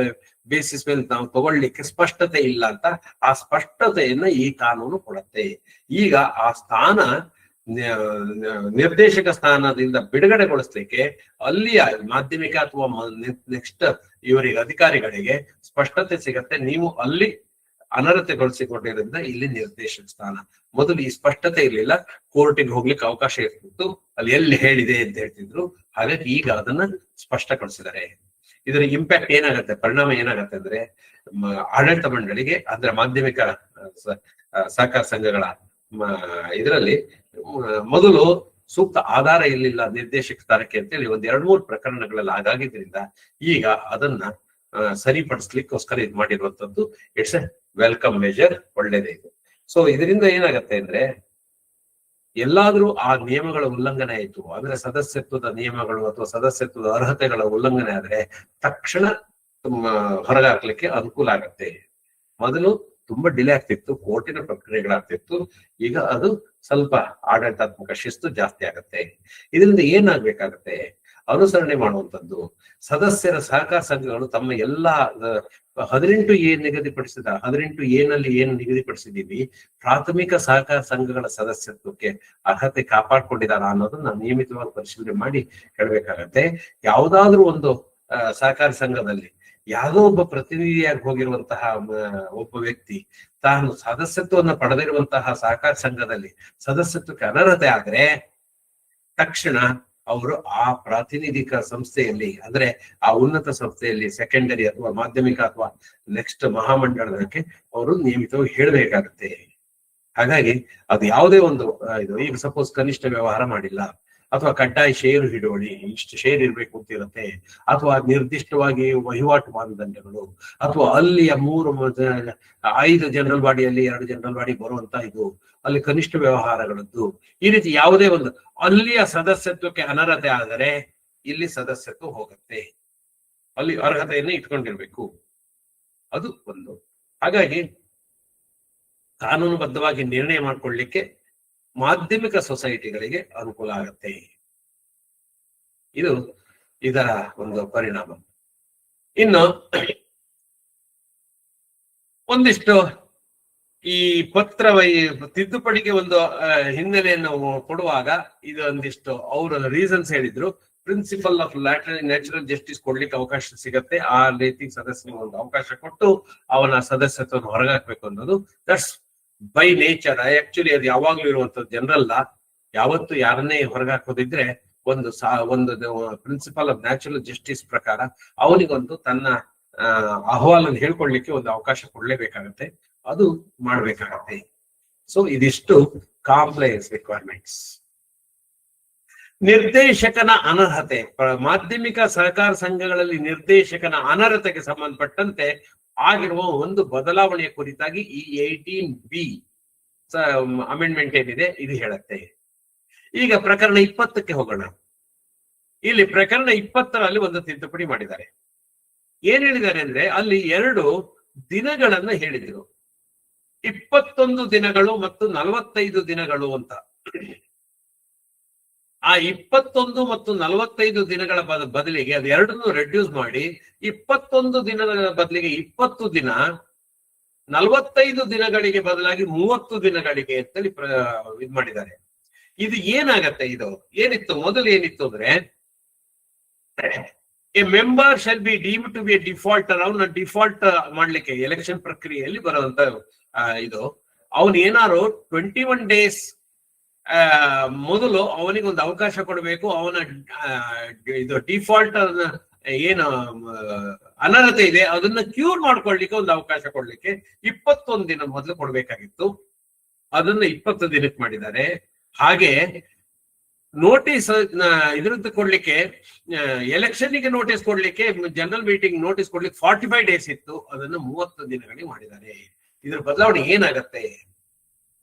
Speaker 1: ಬೇಸಿಸ್ ಮೇಲೆ ನಾವು ತಗೊಳ್ಳಿಕ್ಕೆ ಸ್ಪಷ್ಟತೆ ಇಲ್ಲ ಅಂತ. ಆ ಸ್ಪಷ್ಟತೆಯನ್ನ ಈ ಕಾನೂನು ಕೊಡುತ್ತೆ. ಈಗ ಆ ಸ್ಥಾನ ನಿರ್ದೇಶಕ ಸ್ಥಾನದಿಂದ ಬಿಡುಗಡೆಗೊಳಿಸ್ಲಿಕ್ಕೆ ಅಲ್ಲಿಯ ಮಾಧ್ಯಮಿಕ ಅಥವಾ ನೆಕ್ಸ್ಟ್ ಇವರಿಗೆ ಅಧಿಕಾರಿಗಳಿಗೆ ಸ್ಪಷ್ಟತೆ ಸಿಗತ್ತೆ. ನೀವು ಅಲ್ಲಿ ಅನರ್ಹತೆಗೊಳಿಸಿಕೊಂಡಿರೋದ್ರಿಂದ ಇಲ್ಲಿ ನಿರ್ದೇಶಕ ಸ್ಥಾನ. ಮೊದಲು ಈ ಸ್ಪಷ್ಟತೆ ಇರಲಿಲ್ಲ, ಕೋರ್ಟಿಗೆ ಹೋಗ್ಲಿಕ್ಕೆ ಅವಕಾಶ ಇರ್ತಿತ್ತು, ಅಲ್ಲಿ ಎಲ್ಲಿ ಹೇಳಿದೆ ಅಂತ ಹೇಳ್ತಿದ್ರು. ಹಾಗಾಗಿ ಈಗ ಅದನ್ನ ಸ್ಪಷ್ಟಗೊಳಿಸಿದ್ದಾರೆ. ಇದರ ಇಂಪ್ಯಾಕ್ಟ್ ಏನಾಗತ್ತೆ, ಪರಿಣಾಮ ಏನಾಗತ್ತೆ ಅಂದ್ರೆ ಆಡಳಿತ ಮಂಡಳಿಗೆ ಅಂದ್ರೆ ಮಾಧ್ಯಮಿಕ ಸಹಕಾರ ಸಂಘಗಳ ಇದರಲ್ಲಿ ಮೊದಲು ಸೂಕ್ತ ಆಧಾರ ಇರಲಿಲ್ಲ ನಿರ್ದೇಶಕ ಸ್ಥಾನಕ್ಕೆ ಅಂತೇಳಿ ಒಂದ್ 2-3 ಪ್ರಕರಣಗಳಲ್ಲಿ ಹಾಗಾಗಿದ್ರಿಂದ ಈಗ ಅದನ್ನ ಸರಿಪಡಿಸ್ಲಿಕ್ಕೋಸ್ಕರ ಇದು ಮಾಡಿರುವಂತದ್ದು. ಇಟ್ಸ್ ಎ ವೆಲ್ಕಮ್ ಮೆಜರ್, ಒಳ್ಳೇದೇ ಇದು. ಸೊ ಇದರಿಂದ ಏನಾಗತ್ತೆ ಅಂದ್ರೆ ಎಲ್ಲಾದ್ರೂ ಆ ನಿಯಮಗಳ ಉಲ್ಲಂಘನೆ ಆಯ್ತು ಅಂದ್ರೆ ಸದಸ್ಯತ್ವದ ನಿಯಮಗಳು ಅಥವಾ ಸದಸ್ಯತ್ವದ ಅರ್ಹತೆಗಳ ಉಲ್ಲಂಘನೆ ಆದ್ರೆ ತಕ್ಷಣ ಹೊರಗಾಕ್ಲಿಕ್ಕೆ ಅನುಕೂಲ ಆಗತ್ತೆ. ಮೊದಲು ತುಂಬಾ ಡಿಲೇ ಆಗ್ತಿತ್ತು, ಕೋರ್ಟಿನ ಪ್ರಕ್ರಿಯೆಗಳಾಗ್ತಿತ್ತು. ಈಗ ಅದು ಸ್ವಲ್ಪ ಆಡಳಿತಾತ್ಮಕ ಶಿಸ್ತು ಜಾಸ್ತಿ ಆಗತ್ತೆ. ಇದರಿಂದ ಏನಾಗ್ಬೇಕಾಗತ್ತೆ, ಅನುಸರಣೆ ಮಾಡುವಂತದ್ದು. ಸದಸ್ಯರ ಸಹಕಾರ ಸಂಘಗಳು ತಮ್ಮ ಎಲ್ಲಾ 18A ನಿಗದಿಪಡಿಸಿದ 18A ನಲ್ಲಿ ಏನು ನಿಗದಿಪಡಿಸಿದೀವಿ, ಪ್ರಾಥಮಿಕ ಸಹಕಾರ ಸಂಘಗಳ ಸದಸ್ಯತ್ವಕ್ಕೆ ಅರ್ಹತೆ ಕಾಪಾಡ್ಕೊಂಡಿದಾರ ಅನ್ನೋದನ್ನ ನಿಯಮಿತವಾಗಿ ಪರಿಶೀಲನೆ ಮಾಡಿ ಹೇಳ್ಬೇಕಾಗತ್ತೆ. ಯಾವುದಾದ್ರೂ ಒಂದು ಸಹಕಾರ ಸಂಘದಲ್ಲಿ ಯಾವುದೋ ಒಬ್ಬ ಪ್ರತಿನಿಧಿಯಾಗಿ ಹೋಗಿರುವಂತಹ ಒಬ್ಬ ವ್ಯಕ್ತಿ ತಾನು ಸದಸ್ಯತ್ವವನ್ನು ಪಡೆದಿರುವಂತಹ ಸಹಕಾರ ಸಂಘದಲ್ಲಿ ಸದಸ್ಯತ್ವಕ್ಕೆ ಅನರ್ಹತೆ ಆದ್ರೆ ತಕ್ಷಣ ಅವರು ಆ ಪ್ರಾತಿನಿಧಿಕ ಸಂಸ್ಥೆಯಲ್ಲಿ ಅಂದ್ರೆ ಆ ಉನ್ನತ ಸಂಸ್ಥೆಯಲ್ಲಿ ಸೆಕೆಂಡರಿ ಅಥವಾ ಮಾಧ್ಯಮಿಕ ಅಥವಾ ನೆಕ್ಸ್ಟ್ ಮಹಾಮಂಡಳಕ್ಕೆ ಅವರು ನಿಯಮಿತವಾಗಿ ಹೇಳ್ಬೇಕಾಗತ್ತೆ. ಹಾಗಾಗಿ ಅದು ಯಾವುದೇ ಒಂದು ಇದು, ಈಗ ಸಪೋಸ್ ಕನಿಷ್ಠ ವ್ಯವಹಾರ ಮಾಡಿಲ್ಲ ಅಥವಾ ಕಡ್ಡಾಯ ಷೇರು ಹಿಡುವಳಿ ಇಷ್ಟು ಷೇರ್ ಇರ್ಬೇಕು ಅಂತ ಇರುತ್ತೆ, ಅಥವಾ ನಿರ್ದಿಷ್ಟವಾಗಿ ವಹಿವಾಟು ಮಾನದಂಡಗಳು, ಅಥವಾ ಅಲ್ಲಿಯ 5 ಜನರಲ್ ಬಾಡಿಯಲ್ಲಿ 2 ಜನರಲ್ ಬಾಡಿ ಬರುವಂತ ಇದು, ಅಲ್ಲಿ ಕನಿಷ್ಠ ವ್ಯವಹಾರಗಳದ್ದು, ಈ ರೀತಿ ಯಾವುದೇ ಒಂದು ಅಲ್ಲಿಯ ಸದಸ್ಯತ್ವಕ್ಕೆ ಅನರ್ಹತೆ ಆದರೆ ಇಲ್ಲಿ ಸದಸ್ಯತ್ವ ಹೋಗುತ್ತೆ. ಅಲ್ಲಿ ಅರ್ಹತೆಯನ್ನು ಇಟ್ಕೊಂಡಿರ್ಬೇಕು, ಅದು ಒಂದು. ಹಾಗಾಗಿ ಕಾನೂನುಬದ್ಧವಾಗಿ ನಿರ್ಣಯ ಮಾಡ್ಕೊಳ್ಳಿಕ್ಕೆ ಮಾಧ್ಯಮಿಕ ಸೊಸೈಟಿಗಳಿಗೆ ಅನುಕೂಲ ಆಗತ್ತೆ. ಇದು ಇದರ ಒಂದು ಪರಿಣಾಮ. ಇನ್ನು ಒಂದಿಷ್ಟು ಈ ತಿದ್ದುಪಡಿಗೆ ಒಂದು ಹಿನ್ನೆಲೆಯನ್ನು ಕೊಡುವಾಗ ಇದು ಒಂದಿಷ್ಟು ಅವರು ರೀಸನ್ಸ್ ಹೇಳಿದ್ರು. ಪ್ರಿನ್ಸಿಪಲ್ ಆಫ್ ನ್ಯಾಚುರಲ್ ಜಸ್ಟಿಸ್ ಕೊಡ್ಲಿಕ್ಕೆ ಅವಕಾಶ ಸಿಗತ್ತೆ, ಆ ರೀತಿ ಸದಸ್ಯನಿಗೆ ಒಂದು ಅವಕಾಶ ಕೊಟ್ಟು ಅವನ ಸದಸ್ಯತ್ವವನ್ನು ಹೊರಗಾಕ್ಬೇಕು ಅನ್ನೋದು ದಟ್ಸ್ ಬೈ ನೇಚರ್. ಆಕ್ಚುಲಿ ಅದು ಯಾವಾಗ್ಲೂ ಇರುವಂತದ್ದು, ಜನರಲ್ಲ. ಯಾವತ್ತು ಯಾರನ್ನೇ ಹೊರಗಾಕೋದಿದ್ರೆ ಒಂದು ಪ್ರಿನ್ಸಿಪಲ್ ಆಫ್ ನ್ಯಾಚುರಲ್ ಜಸ್ಟಿಸ್ ಪ್ರಕಾರ ಅವನಿಗೊಂದು ತನ್ನ ಅಹವಾಲನ್ನು ಹೇಳ್ಕೊಳ್ಲಿಕ್ಕೆ ಒಂದು ಅವಕಾಶ ಕೊಡ್ಲೇಬೇಕಾಗತ್ತೆ, ಅದು ಮಾಡ್ಬೇಕಾಗತ್ತೆ. ಸೊ ಇದಿಷ್ಟು ಕಾಂಪ್ಲೈನ್ಸ್ ರಿಕ್ವೈರ್ಮೆಂಟ್ಸ್. ನಿರ್ದೇಶಕನ ಅನರ್ಹತೆ, ಮಾಧ್ಯಮಿಕ ಸಹಕಾರ ಸಂಘಗಳಲ್ಲಿ ನಿರ್ದೇಶಕನ ಅನರ್ಹತೆಗೆ ಸಂಬಂಧಪಟ್ಟಂತೆ ಆಗಿರುವ ಒಂದು ಬದಲಾವಣೆಯ ಕುರಿತಾಗಿ ಈ 18B ಅಮೆಂಡ್ಮೆಂಟ್ ಏನಿದೆ ಇದು ಹೇಳುತ್ತೆ. ಈಗ ಪ್ರಕರಣ 20ಕ್ಕೆ ಹೋಗೋಣ. ಇಲ್ಲಿ ಪ್ರಕರಣ 20ರಲ್ಲಿ ಒಂದು ತಿದ್ದುಪಡಿ ಮಾಡಿದ್ದಾರೆ. ಏನ್ ಹೇಳಿದ್ದಾರೆ ಅಂದ್ರೆ ಅಲ್ಲಿ 2 ದಿನಗಳನ್ನ ಹೇಳಿದ್ರು, 21 ದಿನಗಳು ಮತ್ತು 45 ದಿನಗಳು ಅಂತ. ಆ 21 ಮತ್ತು 45 ದಿನಗಳ ಬದಲಿಗೆ ಅದು ಎರಡನ್ನೂ ರೆಡ್ಯೂಸ್ ಮಾಡಿ 21 ದಿನದ ಬದಲಿಗೆ 20 ದಿನ, 45 ದಿನಗಳಿಗೆ ಬದಲಾಗಿ 30 ದಿನಗಳಿಗೆ ಅಂತೇಳಿ ಇದ್ ಮಾಡಿದ್ದಾರೆ. ಇದು ಏನಾಗತ್ತೆ, ಇದು ಏನಿತ್ತು ಮೊದಲು ಏನಿತ್ತು ಅಂದ್ರೆ a member shall be deemed to be a defaulter. ಅವನ ಡಿಫಾಲ್ಟ್ ಮಾಡ್ಲಿಕ್ಕೆ ಎಲೆಕ್ಷನ್ ಪ್ರಕ್ರಿಯೆಯಲ್ಲಿ ಬರುವಂತ ಇದು, ಅವನು ಏನಾರು 21 ಡೇಸ್ ಮೊದಲು ಅವನಿಗೆ ಒಂದು ಅವಕಾಶ ಕೊಡಬೇಕು. ಅವನ ಇದು ಡಿಫಾಲ್ಟ್ ಏನು ಅನರ್ಹತೆ ಇದೆ ಅದನ್ನ ಕ್ಯೂರ್ ಮಾಡ್ಕೊಳ್ಲಿಕ್ಕೆ ಒಂದು ಅವಕಾಶ ಕೊಡ್ಲಿಕ್ಕೆ 21 ದಿನ ಮೊದಲು ಕೊಡ್ಬೇಕಾಗಿತ್ತು, ಅದನ್ನ 20 ದಿನಕ್ಕೆ ಮಾಡಿದ್ದಾರೆ. ಹಾಗೆ ನೋಟಿಸ್ ಇದ್ರದ್ದು ಕೊಡ್ಲಿಕ್ಕೆ, ಎಲೆಕ್ಷನ್ಗೆ ನೋಟಿಸ್ ಕೊಡ್ಲಿಕ್ಕೆ, ಜನರಲ್ ಮೀಟಿಂಗ್ ನೋಟಿಸ್ ಕೊಡ್ಲಿಕ್ಕೆ 45 ಡೇಸ್ ಇತ್ತು, ಅದನ್ನ 30 ದಿನಗಳಿಗೆ ಮಾಡಿದ್ದಾರೆ. ಇದ್ರ ಬದಲಾವಣೆ ಏನಾಗತ್ತೆ?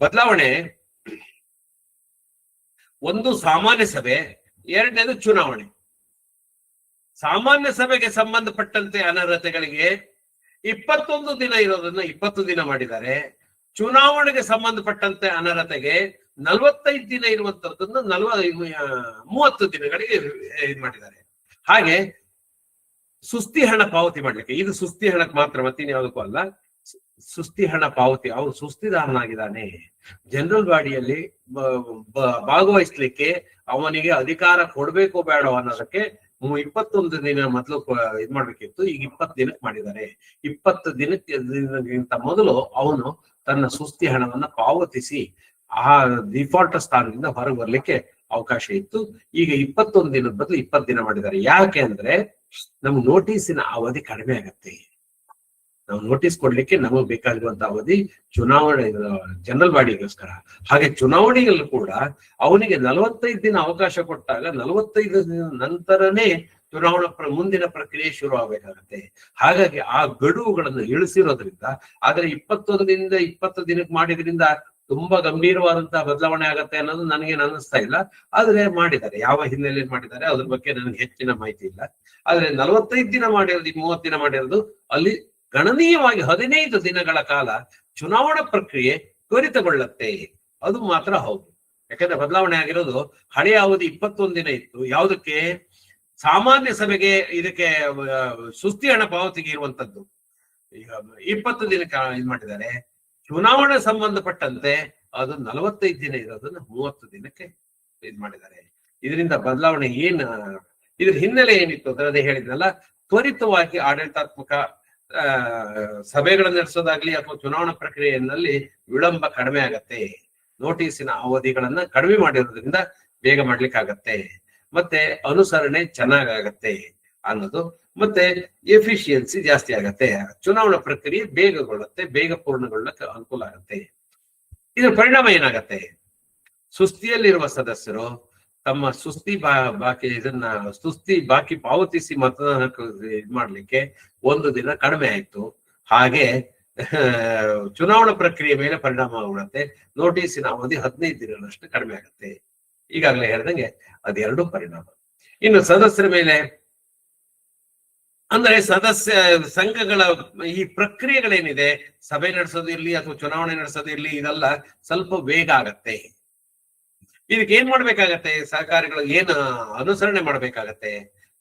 Speaker 1: ಬದಲಾವಣೆ ಒಂದು ಸಾಮಾನ್ಯ ಸಭೆ, ಎರಡನೇದು ಚುನಾವಣೆ. ಸಾಮಾನ್ಯ ಸಭೆಗೆ ಸಂಬಂಧಪಟ್ಟಂತೆ ಅನರ್ಹತೆಗಳಿಗೆ 21 ದಿನ ಇರೋದನ್ನ 20 ದಿನ ಮಾಡಿದ್ದಾರೆ. ಚುನಾವಣೆಗೆ ಸಂಬಂಧಪಟ್ಟಂತೆ ಅನರ್ಹತೆಗೆ 45 ದಿನ ಇರುವಂತದ್ದನ್ನು 30 ದಿನಗಳಿಗೆ ಇದು ಮಾಡಿದ್ದಾರೆ. ಹಾಗೆ ಸುಸ್ತಿ ಹಣ ಪಾವತಿ ಮಾಡ್ಲಿಕ್ಕೆ, ಇದು ಸುಸ್ತಿ ಹಣಕ್ಕೆ ಮಾತ್ರ, ಮತ್ತಿನ ಯಾವುದಕ್ಕೂ ಅಲ್ಲ. ಸುಸ್ತಿ ಹಣ ಪಾವತಿ, ಅವನು ಸುಸ್ತಿದಾರನಾಗಿದ್ದಾನೆ, ಜನರಲ್ ಬಾಡಿಯಲ್ಲಿ ಭಾಗವಹಿಸ್ಲಿಕ್ಕೆ ಅವನಿಗೆ ಅಧಿಕಾರ ಕೊಡ್ಬೇಕು ಬೇಡ ಅನ್ನೋದಕ್ಕೆ 21 ದಿನ ಮೊದಲು ಇದ್ ಮಾಡ್ಬೇಕಿತ್ತು, ಈಗ 20 ದಿನಕ್ಕೆ ಮಾಡಿದ್ದಾರೆ. 20 ದಿನಕ್ಕಿಂತ ಮೊದಲು ಅವನು ತನ್ನ ಸುಸ್ತಿ ಹಣವನ್ನ ಪಾವತಿಸಿ ಆ ಡಿಫಾಲ್ಟರ್ ಸ್ಥಾನದಿಂದ ಹೊರಗೆ ಬರ್ಲಿಕ್ಕೆ ಅವಕಾಶ ಇತ್ತು. ಈಗ 21 ದಿನದ ಬದಲು 20 ದಿನ ಮಾಡಿದ್ದಾರೆ. ಯಾಕೆ ಅಂದ್ರೆ ನಮ್ಗೆ ನೋಟಿಸಿನ ಅವಧಿ ಕಡಿಮೆ ಆಗತ್ತೆ. ನಾವು ನೋಟಿಸ್ ಕೊಡ್ಲಿಕ್ಕೆ ನಮಗೆ ಬೇಕಾಗಿರುವಂತ ಅವಧಿ ಚುನಾವಣೆ ಜನರಲ್ ಬಾಡಿಗೋಸ್ಕರ. ಹಾಗೆ ಚುನಾವಣೆಗಳು ಕೂಡ ಅವನಿಗೆ 45 ದಿನ ಅವಕಾಶ ಕೊಟ್ಟಾಗ 45 ದಿನ ನಂತರನೇ ಚುನಾವಣಾ ಮುಂದಿನ ಪ್ರಕ್ರಿಯೆ ಶುರು ಆಗ್ಬೇಕಾಗತ್ತೆ. ಹಾಗಾಗಿ ಆ ಗಡುವುಗಳನ್ನು ಇಳಿಸಿರೋದ್ರಿಂದ, ಆದ್ರೆ 21ರಿಂದ 20 ದಿನಕ್ಕೆ ಮಾಡಿದ್ರಿಂದ ತುಂಬಾ ಗಂಭೀರವಾದಂತಹ ಬದಲಾವಣೆ ಆಗತ್ತೆ ಅನ್ನೋದು ನನಗೇನು ಅನ್ನಿಸ್ತಾ ಇಲ್ಲ. ಆದ್ರೆ ಮಾಡಿದ್ದಾರೆ, ಯಾವ ಹಿನ್ನೆಲೆಯಲ್ಲಿ ಮಾಡಿದ್ದಾರೆ ಅದ್ರ ಬಗ್ಗೆ ನನಗೆ ಹೆಚ್ಚಿನ ಮಾಹಿತಿ ಇಲ್ಲ. ಆದ್ರೆ 45 ದಿನ ಮಾಡಿರೋದು, 30 ದಿನ ಮಾಡಿರೋದು, ಅಲ್ಲಿ ಗಣನೀಯವಾಗಿ 15 ದಿನಗಳ ಕಾಲ ಚುನಾವಣಾ ಪ್ರಕ್ರಿಯೆ ತ್ವರಿತಗೊಳ್ಳುತ್ತೆ. ಅದು ಮಾತ್ರ ಹೌದು. ಯಾಕಂದ್ರೆ ಬದಲಾವಣೆ ಆಗಿರೋದು ಹಳೆಯ ಅವಧಿ 21 ದಿನ ಇತ್ತು. ಯಾವುದಕ್ಕೆ? ಸಾಮಾನ್ಯ ಸಭೆಗೆ, ಇದಕ್ಕೆ ಸುಸ್ತಿ ಹಣ ಪಾವತಿಗೆ ಇರುವಂತದ್ದು. ಈಗ 20 ದಿನಕ್ಕೆ ಇದು ಮಾಡಿದ್ದಾರೆ. ಚುನಾವಣೆ ಸಂಬಂಧಪಟ್ಟಂತೆ ಅದು 45 ದಿನ ಇರೋದನ್ನ 30 ದಿನಕ್ಕೆ ಇದು ಮಾಡಿದ್ದಾರೆ. ಇದರಿಂದ ಬದಲಾವಣೆ ಇದ್ರ ಹಿನ್ನೆಲೆ ಏನಿತ್ತು ಅಂದ್ರೆ ಅದೇ ಹೇಳಿದ್ನಲ್ಲ, ತ್ವರಿತವಾಗಿ ಆಡಳಿತಾತ್ಮಕ ಸಭೆಗಳನ್ನು ನಡೆಸೋದಾಗ್ಲಿ ಅಥವಾ ಚುನಾವಣಾ ಪ್ರಕ್ರಿಯೆಯಲ್ಲಿ ವಿಳಂಬ ಕಡಿಮೆ ಆಗತ್ತೆ. ನೋಟಿಸಿನ ಅವಧಿಗಳನ್ನ ಕಡಿಮೆ ಮಾಡಿರೋದ್ರಿಂದ ಬೇಗ ಮಾಡ್ಲಿಕ್ಕಾಗತ್ತೆ. ಮತ್ತೆ ಅನುಸರಣೆ ಚೆನ್ನಾಗತ್ತೆ ಅನ್ನೋದು, ಮತ್ತೆ ಎಫಿಷಿಯನ್ಸಿ ಜಾಸ್ತಿ ಆಗತ್ತೆ. ಚುನಾವಣಾ ಪ್ರಕ್ರಿಯೆ ಬೇಗಗೊಳ್ಳುತ್ತೆ, ಬೇಗ ಪೂರ್ಣಗೊಳ್ಳಕ್ಕೆ ಅನುಕೂಲ ಆಗತ್ತೆ. ಇದರ ಪರಿಣಾಮ ಏನಾಗತ್ತೆ? ಸುಸ್ತಿಯಲ್ಲಿರುವ ಸದಸ್ಯರು ತಮ್ಮ ಸುಸ್ತಿ ಬಾಕಿ ಪಾವತಿಸಿ ಮತದಾನಕ್ಕೆ ಇದ್ ಮಾಡ್ಲಿಕ್ಕೆ 1 ದಿನ ಕಡಿಮೆ ಆಯ್ತು. ಹಾಗೆ ಚುನಾವಣಾ ಪ್ರಕ್ರಿಯೆ ಮೇಲೆ ಪರಿಣಾಮ ಆಗುತ್ತೆ. ನೋಟಿಸಿನ ಅವಧಿ 15 ದಿನಗಳಷ್ಟು ಕಡಿಮೆ ಆಗುತ್ತೆ. ಈಗಾಗಲೇ ಹೇಳ್ದಂಗೆ ಅದೆರಡು ಪರಿಣಾಮ. ಇನ್ನು ಸದಸ್ಯರ ಮೇಲೆ ಅಂದ್ರೆ ಸದಸ್ಯ ಸಂಘಗಳ ಈ ಪ್ರಕ್ರಿಯೆಗಳೇನಿದೆ, ಸಭೆ ನಡೆಸೋದು ಇರ್ಲಿ ಅಥವಾ ಚುನಾವಣೆ ನಡೆಸೋದು ಇರ್ಲಿ, ಇದೆಲ್ಲ ಸ್ವಲ್ಪ ವೇಗ ಆಗತ್ತೆ. ಇದಕ್ಕೆ ಏನ್ ಮಾಡ್ಬೇಕಾಗತ್ತೆ? ಸಹಕಾರಿಗಳು ಏನು ಅನುಸರಣೆ ಮಾಡ್ಬೇಕಾಗತ್ತೆ?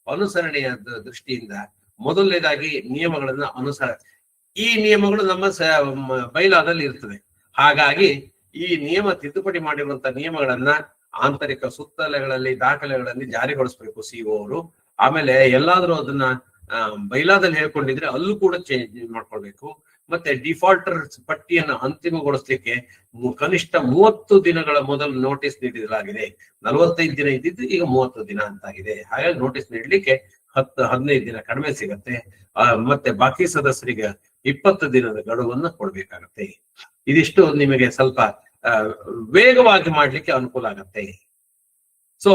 Speaker 1: ಅನುಸರಣೆಯ ದೃಷ್ಟಿಯಿಂದ ಮೊದಲನೇದಾಗಿ ನಿಯಮಗಳನ್ನ ಈ ನಿಯಮಗಳು ನಮ್ಮ ಬೈಲಾದಲ್ಲಿ ಇರ್ತದೆ. ಹಾಗಾಗಿ ಈ ನಿಯಮ ತಿದ್ದುಪಡಿ ಮಾಡಿರುವಂತ ನಿಯಮಗಳನ್ನ ಆಂತರಿಕ ಸುತ್ತಲೆಗಳಲ್ಲಿ, ದಾಖಲೆಗಳಲ್ಲಿ ಜಾರಿಗೊಳಿಸ್ಬೇಕು ಸಿಇಒ ಅವರು. ಆಮೇಲೆ ಎಲ್ಲಾದ್ರೂ ಅದನ್ನ ಬೈಲಾದಲ್ಲಿ ಹೇಳ್ಕೊಂಡಿದ್ರೆ ಅಲ್ಲೂ ಕೂಡ ಚೇಂಜ್ ಮಾಡ್ಕೊಳ್ಬೇಕು. ಮತ್ತೆ ಡಿಫಾಲ್ಟರ್ ಪಟ್ಟಿಯನ್ನು ಅಂತಿಮಗೊಳಿಸ್ಲಿಕ್ಕೆ ಕನಿಷ್ಠ 30 ದಿನಗಳ ಮೊದಲು ನೋಟಿಸ್ ನೀಡಲಾಗಿದೆ. 45 ದಿನ ಇದ್ದಿದ್ದು ಈಗ 30 ದಿನ ಅಂತಾಗಿದೆ. ಹಾಗಾಗಿ ನೋಟಿಸ್ ನೀಡಲಿಕ್ಕೆ 10-15 ದಿನ ಕಡಿಮೆ ಸಿಗತ್ತೆ. ಮತ್ತೆ ಬಾಕಿ ಸದಸ್ಯರಿಗೆ 20 ದಿನದ ಗಡುವನ್ನು ಕೊಡ್ಬೇಕಾಗತ್ತೆ. ಇದಿಷ್ಟು ನಿಮಗೆ ಸ್ವಲ್ಪ ವೇಗವಾಗಿ ಮಾಡ್ಲಿಕ್ಕೆ ಅನುಕೂಲ ಆಗತ್ತೆ. ಸೊ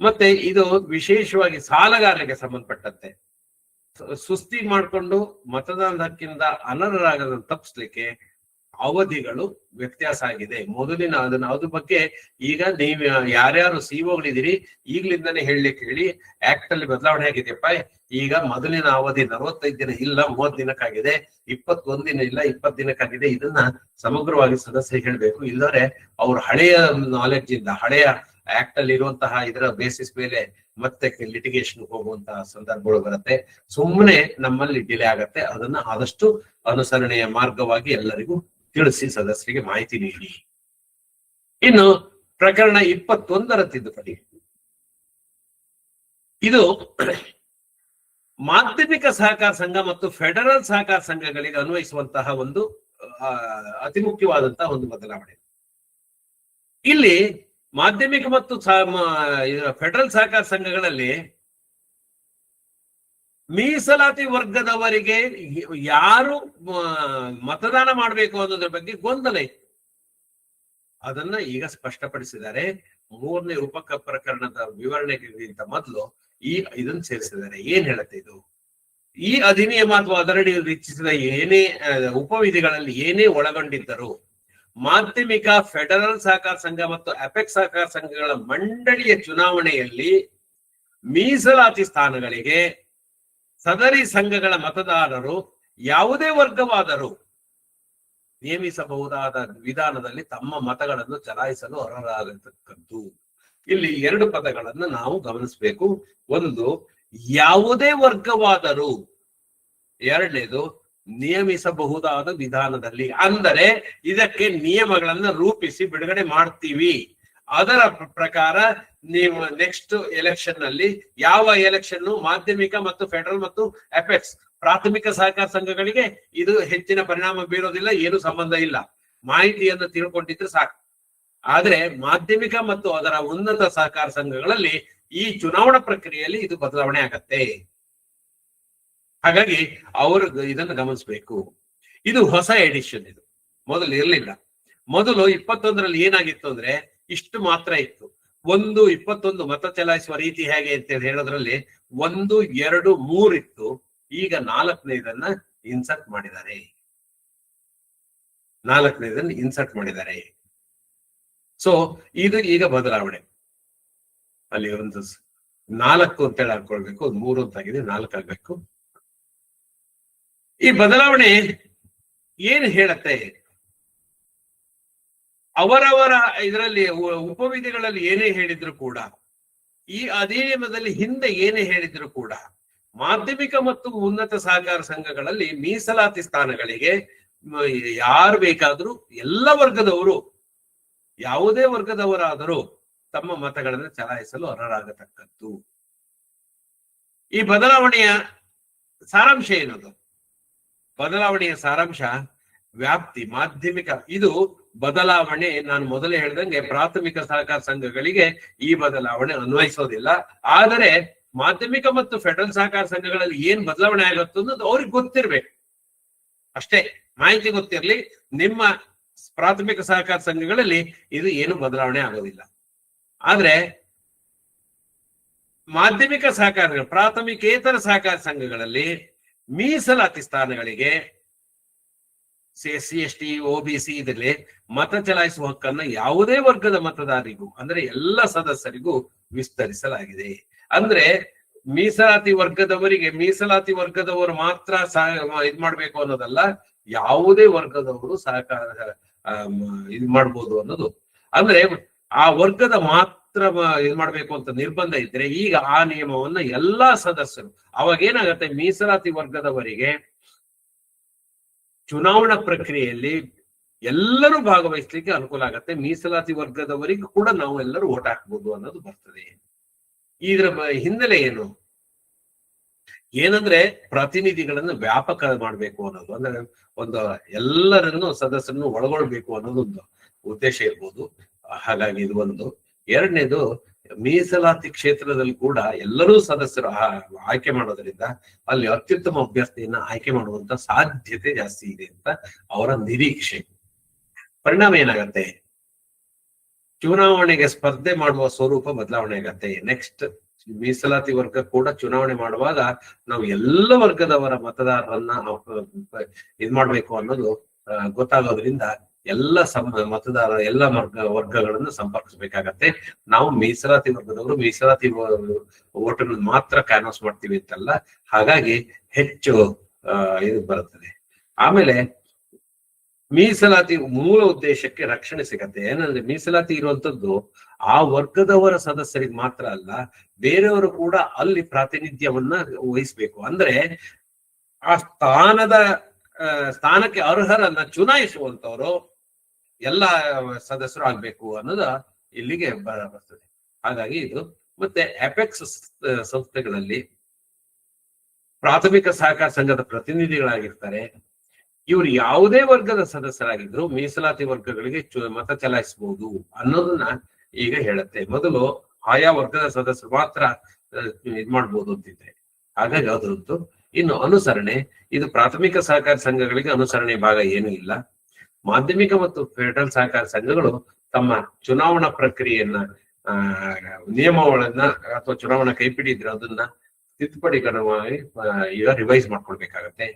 Speaker 1: ಮತ್ತೆ ಇದು ವಿಶೇಷವಾಗಿ ಸಾಲಗಾರರಿಗೆ ಸಂಬಂಧಪಟ್ಟಂತೆ ಸುಸ್ತಿ ಮಾಡಿಕೊಂಡು ಮತದಾನದ ಹಕ್ಕಿಂದ ಅನರ್ಹರಾಗದಂತೆ ತಪ್ಪಿಸ್ಲಿಕ್ಕೆ ಅವಧಿಗಳು ವ್ಯತ್ಯಾಸ ಆಗಿದೆ. ಮೊದಲಿನ ಅದ್ರ ಬಗ್ಗೆ ಈಗ ನೀವು ಯಾರ್ಯಾರು ಸಿಇಒಗಳಿದ್ದೀರಿ ಈಗ್ಲಿಂದಾನೇ ಹೇಳಲಿಕ್ಕೆ ಹೇಳಿ. ಆಕ್ಟ್ ಅಲ್ಲಿ ಬದಲಾವಣೆ ಆಗಿದೆಯಪ್ಪ. ಈಗ ಮೊದಲಿನ ಅವಧಿ 45 ದಿನ ಇಲ್ಲ, 30 ದಿನಕ್ಕಾಗಿದೆ. 21 ದಿನ ಇಲ್ಲ, 20 ದಿನಕ್ಕಾಗಿದೆ. ಇದನ್ನ ಸಮಗ್ರವಾಗಿ ಸದಸ್ಯರಿಗೆ ಹೇಳ್ಬೇಕು. ಇಲ್ಲದ್ರೆ ಅವ್ರ ಹಳೆಯ ನಾಲೆಡ್ಜ್ ಇಂದ, ಹಳೆಯ ಆಕ್ಟ್ ಅಲ್ಲಿ ಇರುವಂತಹ ಇದರ ಬೇಸಿಸ್ ಮೇಲೆ ಮತ್ತೆ ಲಿಟಿಗೇಷನ್ ಹೋಗುವಂತಹ ಸಂದರ್ಭಗಳು ಬರುತ್ತೆ. ಸುಮ್ಮನೆ ನಮ್ಮಲ್ಲಿ ಡಿಲೇ ಆಗತ್ತೆ. ಅದನ್ನ ಆದಷ್ಟು ಅನುಸರಣೆಯ ಮಾರ್ಗವಾಗಿ ಎಲ್ಲರಿಗೂ ತಿಳಿಸಿ ಸದಸ್ಯರಿಗೆ ಮಾಹಿತಿ ನೀಡಿ. ಇನ್ನು ಪ್ರಕರಣ 21ರ ತಿದ್ದುಪಡಿ. ಇದು ಮಾಧ್ಯಮಿಕ ಸಹಕಾರ ಸಂಘ ಮತ್ತು ಫೆಡರಲ್ ಸಹಕಾರ ಸಂಘಗಳಿಗೆ ಅನ್ವಯಿಸುವಂತಹ ಒಂದು ಅತಿ ಮುಖ್ಯವಾದಂತಹ ಒಂದು ಬದಲಾವಣೆ. ಇಲ್ಲಿ ಮಾಧ್ಯಮಿಕ ಮತ್ತು ಫೆಡರಲ್ ಸಹಕಾರ ಸಂಘಗಳಲ್ಲಿ ಮೀಸಲಾತಿ ವರ್ಗದವರಿಗೆ ಯಾರು ಮತದಾನ ಮಾಡಬೇಕು ಅನ್ನೋದ್ರ ಬಗ್ಗೆ ಗೊಂದಲ ಇತ್ತು. ಅದನ್ನ ಈಗ ಸ್ಪಷ್ಟಪಡಿಸಿದ್ದಾರೆ. 3ನೇ ಉಪಕ ಪ್ರಕರಣದ ವಿವರಣೆಗಿಂತ ಮೊದಲು ಇದನ್ನು ಸೇರಿಸಿದ್ದಾರೆ. ಏನ್ ಹೇಳುತ್ತೆ ಇದು? ಈ ಅಧಿನಿಯಮ ಅಥವಾ ಅದರಡಿ ರಚಿಸಿದ ಏನೇ ಉಪವಿಧಿಗಳಲ್ಲಿ ಏನೇ ಒಳಗೊಂಡಿದ್ದರೂ ಮಾಧ್ಯಮಿಕ, ಫೆಡರಲ್ ಸಹಕಾರ ಸಂಘ ಮತ್ತು ಅಪೆಕ್ಸ್ ಸಹಕಾರ ಸಂಘಗಳ ಮಂಡಳಿಯ ಚುನಾವಣೆಯಲ್ಲಿ ಮೀಸಲಾತಿ ಸ್ಥಾನಗಳಿಗೆ ಸದರಿ ಸಂಘಗಳ ಮತದಾರರು ಯಾವುದೇ ವರ್ಗವಾದರೂ ನೇಮಿಸಬಹುದಾದ ವಿಧಾನದಲ್ಲಿ ತಮ್ಮ ಮತಗಳನ್ನು ಚಲಾಯಿಸಲು ಅರ್ಹರಾಗತಕ್ಕದ್ದು. ಇಲ್ಲಿ 2 ಪದಗಳನ್ನು ನಾವು ಗಮನಿಸಬೇಕು. ಒಂದು, ಯಾವುದೇ ವರ್ಗವಾದರೂ. 2ನೇದು, ನಿಯಮಿಸಬಹುದಾದ ವಿಧಾನದಲ್ಲಿ. ಅಂದರೆ ಇದಕ್ಕೆ ನಿಯಮಗಳನ್ನ ರೂಪಿಸಿ ಬಿಡುಗಡೆ ಮಾಡ್ತೀವಿ ಅದರ ಪ್ರಕಾರ ನೀವು ನೆಕ್ಸ್ಟ್ ಎಲೆಕ್ಷನ್ ನಲ್ಲಿ ಯಾವ ಎಲೆಕ್ಷನ್ ಮಾಧ್ಯಮಿಕ ಮತ್ತು ಫೆಡರಲ್ ಮತ್ತು ಅಪೆಕ್ಸ್ ಪ್ರಾಥಮಿಕ ಸಹಕಾರ ಸಂಘಗಳಿಗೆ ಇದು ಹೆಚ್ಚಿನ ಪರಿಣಾಮ ಬೀರೋದಿಲ್ಲ, ಏನು ಸಂಬಂಧ ಇಲ್ಲ. ಮಾಹಿತಿಯನ್ನು ತಿಳ್ಕೊಂಡಿದ್ರೆ ಸಾಕು. ಆದ್ರೆ ಮಾಧ್ಯಮಿಕ ಮತ್ತು ಅದರ ಉನ್ನತ ಸಹಕಾರ ಸಂಘಗಳಲ್ಲಿ ಈ ಚುನಾವಣಾ ಪ್ರಕ್ರಿಯೆಯಲ್ಲಿ ಇದು ಬದಲಾವಣೆ ಆಗತ್ತೆ. ಹಾಗಾಗಿ ಅವರು ಇದನ್ನು ಗಮನಿಸಬೇಕು. ಇದು ಹೊಸ ಎಡಿಷನ್. ಇದು ಮೊದಲು ಇರಲಿಲ್ಲ. ಮೊದಲು 21ರಲ್ಲಿ ಏನಾಗಿತ್ತು ಅಂದ್ರೆ ಇಷ್ಟು ಮಾತ್ರ ಇತ್ತು. 1, 21 ಮತ ಚಲಾಯಿಸುವ ರೀತಿ ಹೇಗೆ ಅಂತ ಹೇಳೋದ್ರಲ್ಲಿ 1, 2, 3 ಇತ್ತು. ಈಗ 4ನೇದನ್ನ ಇನ್ಸರ್ಟ್ ಮಾಡಿದ್ದಾರೆ. 4ನೇದನ್ನ ಇನ್ಸರ್ಟ್ ಮಾಡಿದ್ದಾರೆ. ಸೊ ಇದು ಈಗ ಬದಲಾವಣೆ. ಅಲ್ಲಿ ಒಂದು 4 ಅಂತೇಳಿ ಹಾಕೊಳ್ಬೇಕು, 3 ಅಂತಾಗಿದೆ, 4 ಆಗ್ಬೇಕು. ಈ ಬದಲಾವಣೆ ಏನ್ ಹೇಳತ್ತೆ? ಅವರವರ ಇದರಲ್ಲಿ ಉಪವಿಧಿಗಳಲ್ಲಿ ಏನೇ ಹೇಳಿದ್ರು ಕೂಡ, ಈ ಅಧಿನಿಯಮದಲ್ಲಿ ಹಿಂದೆ ಏನೇ ಹೇಳಿದ್ರು ಕೂಡ, ಮಾಧ್ಯಮಿಕ ಮತ್ತು ಉನ್ನತ ಸಹಕಾರ ಸಂಘಗಳಲ್ಲಿ ಮೀಸಲಾತಿ ಸ್ಥಾನಗಳಿಗೆ ಯಾರು ಬೇಕಾದ್ರೂ ಎಲ್ಲ ವರ್ಗದವರು, ಯಾವುದೇ ವರ್ಗದವರಾದರೂ ತಮ್ಮ ಮತಗಳನ್ನು ಚಲಾಯಿಸಲು ಅರ್ಹರಾಗತಕ್ಕದ್ದು. ಈ ಬದಲಾವಣೆಯ ಸಾರಾಂಶ ಏನದು? ಬದಲಾವಣೆಯ ಸಾರಾಂಶ ವ್ಯಾಪ್ತಿ. ಮಾಧ್ಯಮಿಕ ಇದು ಬದಲಾವಣೆ. ನಾನು ಮೊದಲೇ ಹೇಳಿದಂಗೆ ಪ್ರಾಥಮಿಕ ಸಹಕಾರ ಸಂಘಗಳಿಗೆ ಈ ಬದಲಾವಣೆ ಅನ್ವಯಿಸೋದಿಲ್ಲ. ಆದರೆ ಮಾಧ್ಯಮಿಕ ಮತ್ತು ಫೆಡರಲ್ ಸಹಕಾರ ಸಂಘಗಳಲ್ಲಿ ಏನ್ ಬದಲಾವಣೆ ಆಗುತ್ತೆ ಅನ್ನೋದು ಅವ್ರಿಗೆ ಗೊತ್ತಿರ್ಬೇಕು ಅಷ್ಟೇ. ಮಾಹಿತಿ ಗೊತ್ತಿರ್ಲಿ. ನಿಮ್ಮ ಪ್ರಾಥಮಿಕ ಸಹಕಾರ ಸಂಘಗಳಲ್ಲಿ ಇದು ಏನು ಬದಲಾವಣೆ ಆಗೋದಿಲ್ಲ. ಆದ್ರೆ ಮಾಧ್ಯಮಿಕ ಸಹಕಾರ ಪ್ರಾಥಮಿಕೇತರ ಸಹಕಾರ ಸಂಘಗಳಲ್ಲಿ ಮೀಸಲಾತಿ ಸ್ಥಾನಗಳಿಗೆ SC ST OBC ಇದರಲ್ಲಿ ಮತ ಚಲಾಯಿಸುವ ಹಕ್ಕನ್ನು ಯಾವುದೇ ವರ್ಗದ ಮತದಾರರಿಗೂ ಅಂದ್ರೆ ಎಲ್ಲ ಸದಸ್ಯರಿಗೂ ವಿಸ್ತರಿಸಲಾಗಿದೆ. ಅಂದ್ರೆ ಮೀಸಲಾತಿ ವರ್ಗದವರು ಮಾತ್ರ ಇದ್ ಮಾಡ್ಬೇಕು ಅನ್ನೋದಲ್ಲ, ಯಾವುದೇ ವರ್ಗದವರು ಸಹಕಾರ ಇದ್ ಮಾಡ್ಬೋದು ಅನ್ನೋದು. ಅಂದ್ರೆ ಆ ವರ್ಗದ ಮಾತ್ರ ಇದ್ ಮಾಡ್ಬೇಕು ಅಂತ ನಿರ್ಬಂಧ ಇದ್ರೆ ಈಗ ಆ ನಿಯಮವನ್ನ ಎಲ್ಲಾ ಸದಸ್ಯರು, ಅವಾಗೇನಾಗತ್ತೆ, ಮೀಸಲಾತಿ ವರ್ಗದವರಿಗೆ ಚುನಾವಣಾ ಪ್ರಕ್ರಿಯೆಯಲ್ಲಿ ಎಲ್ಲರೂ ಭಾಗವಹಿಸ್ಲಿಕ್ಕೆ ಅನುಕೂಲ ಆಗತ್ತೆ. ಮೀಸಲಾತಿ ವರ್ಗದವರಿಗೆ ಕೂಡ ನಾವು ಎಲ್ಲರೂ ಓಟ್ ಹಾಕ್ಬೋದು ಅನ್ನೋದು ಬರ್ತದೆ. ಇದ್ರ ಹಿನ್ನೆಲೆ ಏನಂದ್ರೆ ಪ್ರತಿನಿಧಿಗಳನ್ನು ವ್ಯಾಪಕ ಮಾಡ್ಬೇಕು ಅನ್ನೋದು, ಅಂದ್ರೆ ಒಂದು ಎಲ್ಲರನ್ನು ಸದಸ್ಯರನ್ನು ಒಳಗೊಳ್ಬೇಕು ಅನ್ನೋದು ಒಂದು ಉದ್ದೇಶ ಇರ್ಬೋದು. ಹಾಗಾಗಿ ಇದು ಒಂದು. ಎರಡನೇದು, ಮೀಸಲಾತಿ ಕ್ಷೇತ್ರದಲ್ಲಿ ಕೂಡ ಎಲ್ಲರೂ ಸದಸ್ಯರು ಆಯ್ಕೆ ಮಾಡೋದ್ರಿಂದ ಅಲ್ಲಿ ಅತ್ಯುತ್ತಮ ಅಭ್ಯರ್ಥಿಯನ್ನ ಆಯ್ಕೆ ಮಾಡುವಂತ ಸಾಧ್ಯತೆ ಜಾಸ್ತಿ ಇದೆ ಅಂತ ಅವರ ನಿರೀಕ್ಷೆ. ಪರಿಣಾಮ ಏನಾಗತ್ತೆ? ಚುನಾವಣೆಗೆ ಸ್ಪರ್ಧೆ ಮಾಡುವ ಸ್ವರೂಪ ಬದಲಾವಣೆ ಆಗತ್ತೆ. ನೆಕ್ಸ್ಟ್ ಮೀಸಲಾತಿ ವರ್ಗ ಕೂಡ ಚುನಾವಣೆ ಮಾಡುವಾಗ ನಾವು ಎಲ್ಲ ವರ್ಗದವರ ಮತದಾರರನ್ನ ಇದ್ ಮಾಡ್ಬೇಕು ಅನ್ನೋದು ಗೊತ್ತಾಗೋದ್ರಿಂದ ಎಲ್ಲ ಮತದಾರ ಎಲ್ಲ ವರ್ಗಗಳನ್ನು ಸಂಪರ್ಕಿಸ್ಬೇಕಾಗತ್ತೆ. ನಾವು ಮೀಸಲಾತಿ ವರ್ಗದವರು ಮೀಸಲಾತಿ ಓಟನ್ನು ಮಾತ್ರ ಕ್ಯಾನ್ವಾಸ್ ಮಾಡ್ತೀವಿ ಅಂತಲ್ಲ. ಹಾಗಾಗಿ ಹೆಚ್ಚು ಇದು ಬರುತ್ತದೆ. ಆಮೇಲೆ ಮೀಸಲಾತಿ ಮೂಲ ಉದ್ದೇಶಕ್ಕೆ ರಕ್ಷಣೆ ಸಿಗತ್ತೆ. ಏನಂದ್ರೆ ಮೀಸಲಾತಿ ಇರುವಂತದ್ದು ಆ ವರ್ಗದವರ ಸದಸ್ಯರಿಗೆ ಮಾತ್ರ ಅಲ್ಲ, ಬೇರೆಯವರು ಕೂಡ ಅಲ್ಲಿ ಪ್ರಾತಿನಿಧ್ಯವನ್ನ ವಹಿಸ್ಬೇಕು. ಅಂದ್ರೆ ಆ ಸ್ಥಾನಕ್ಕೆ ಅರ್ಹರನ್ನ ಚುನಾಯಿಸುವಂತವರು ಎಲ್ಲ ಸದಸ್ಯರು ಆಗ್ಬೇಕು ಅನ್ನೋದು ಇಲ್ಲಿಗೆ ಬರ್ತದೆ. ಹಾಗಾಗಿ ಇದು. ಮತ್ತೆ ಅಪೆಕ್ಸ್ ಸಂಸ್ಥೆಗಳಲ್ಲಿ ಪ್ರಾಥಮಿಕ ಸಹಕಾರ ಸಂಘದ ಪ್ರತಿನಿಧಿಗಳಾಗಿರ್ತಾರೆ. ಇವರು ಯಾವುದೇ ವರ್ಗದ ಸದಸ್ಯರಾಗಿದ್ರು ಮೀಸಲಾತಿ ವರ್ಗಗಳಿಗೆ ಮತ ಚಲಾಯಿಸಬಹುದು ಅನ್ನೋದನ್ನ ಈಗ ಹೇಳುತ್ತೆ. ಮೊದಲು ಆಯಾ ವರ್ಗದ ಸದಸ್ಯರು ಮಾತ್ರ ಇದ್ ಮಾಡ್ಬೋದು ಅಂತಿದ್ರೆ. ಹಾಗಾಗಿ ಅದರದ್ದು. ಇನ್ನು ಅನುಸರಣೆ, ಇದು ಪ್ರಾಥಮಿಕ ಸಹಕಾರ ಸಂಘಗಳಿಗೆ ಅನುಸರಣೆ ಭಾಗ ಏನೂ ಇಲ್ಲ. ಮಾಧ್ಯಮಿಕ ಮತ್ತು ಫೆಡರಲ್ ಸಹಕಾರ ಸಂಘಗಳು ತಮ್ಮ ಚುನಾವಣಾ ಪ್ರಕ್ರಿಯೆಯನ್ನ ನಿಯಮಗಳನ್ನ ಅಥವಾ ಚುನಾವಣಾ ಕೈಪಿಡಿ ಇದ್ರೆ ಅದನ್ನ ತಿದ್ದುಪಡಿಕರವಾಗಿ ಈಗ ರಿವೈಸ್ ಮಾಡ್ಕೊಳ್ಬೇಕಾಗತ್ತೆ.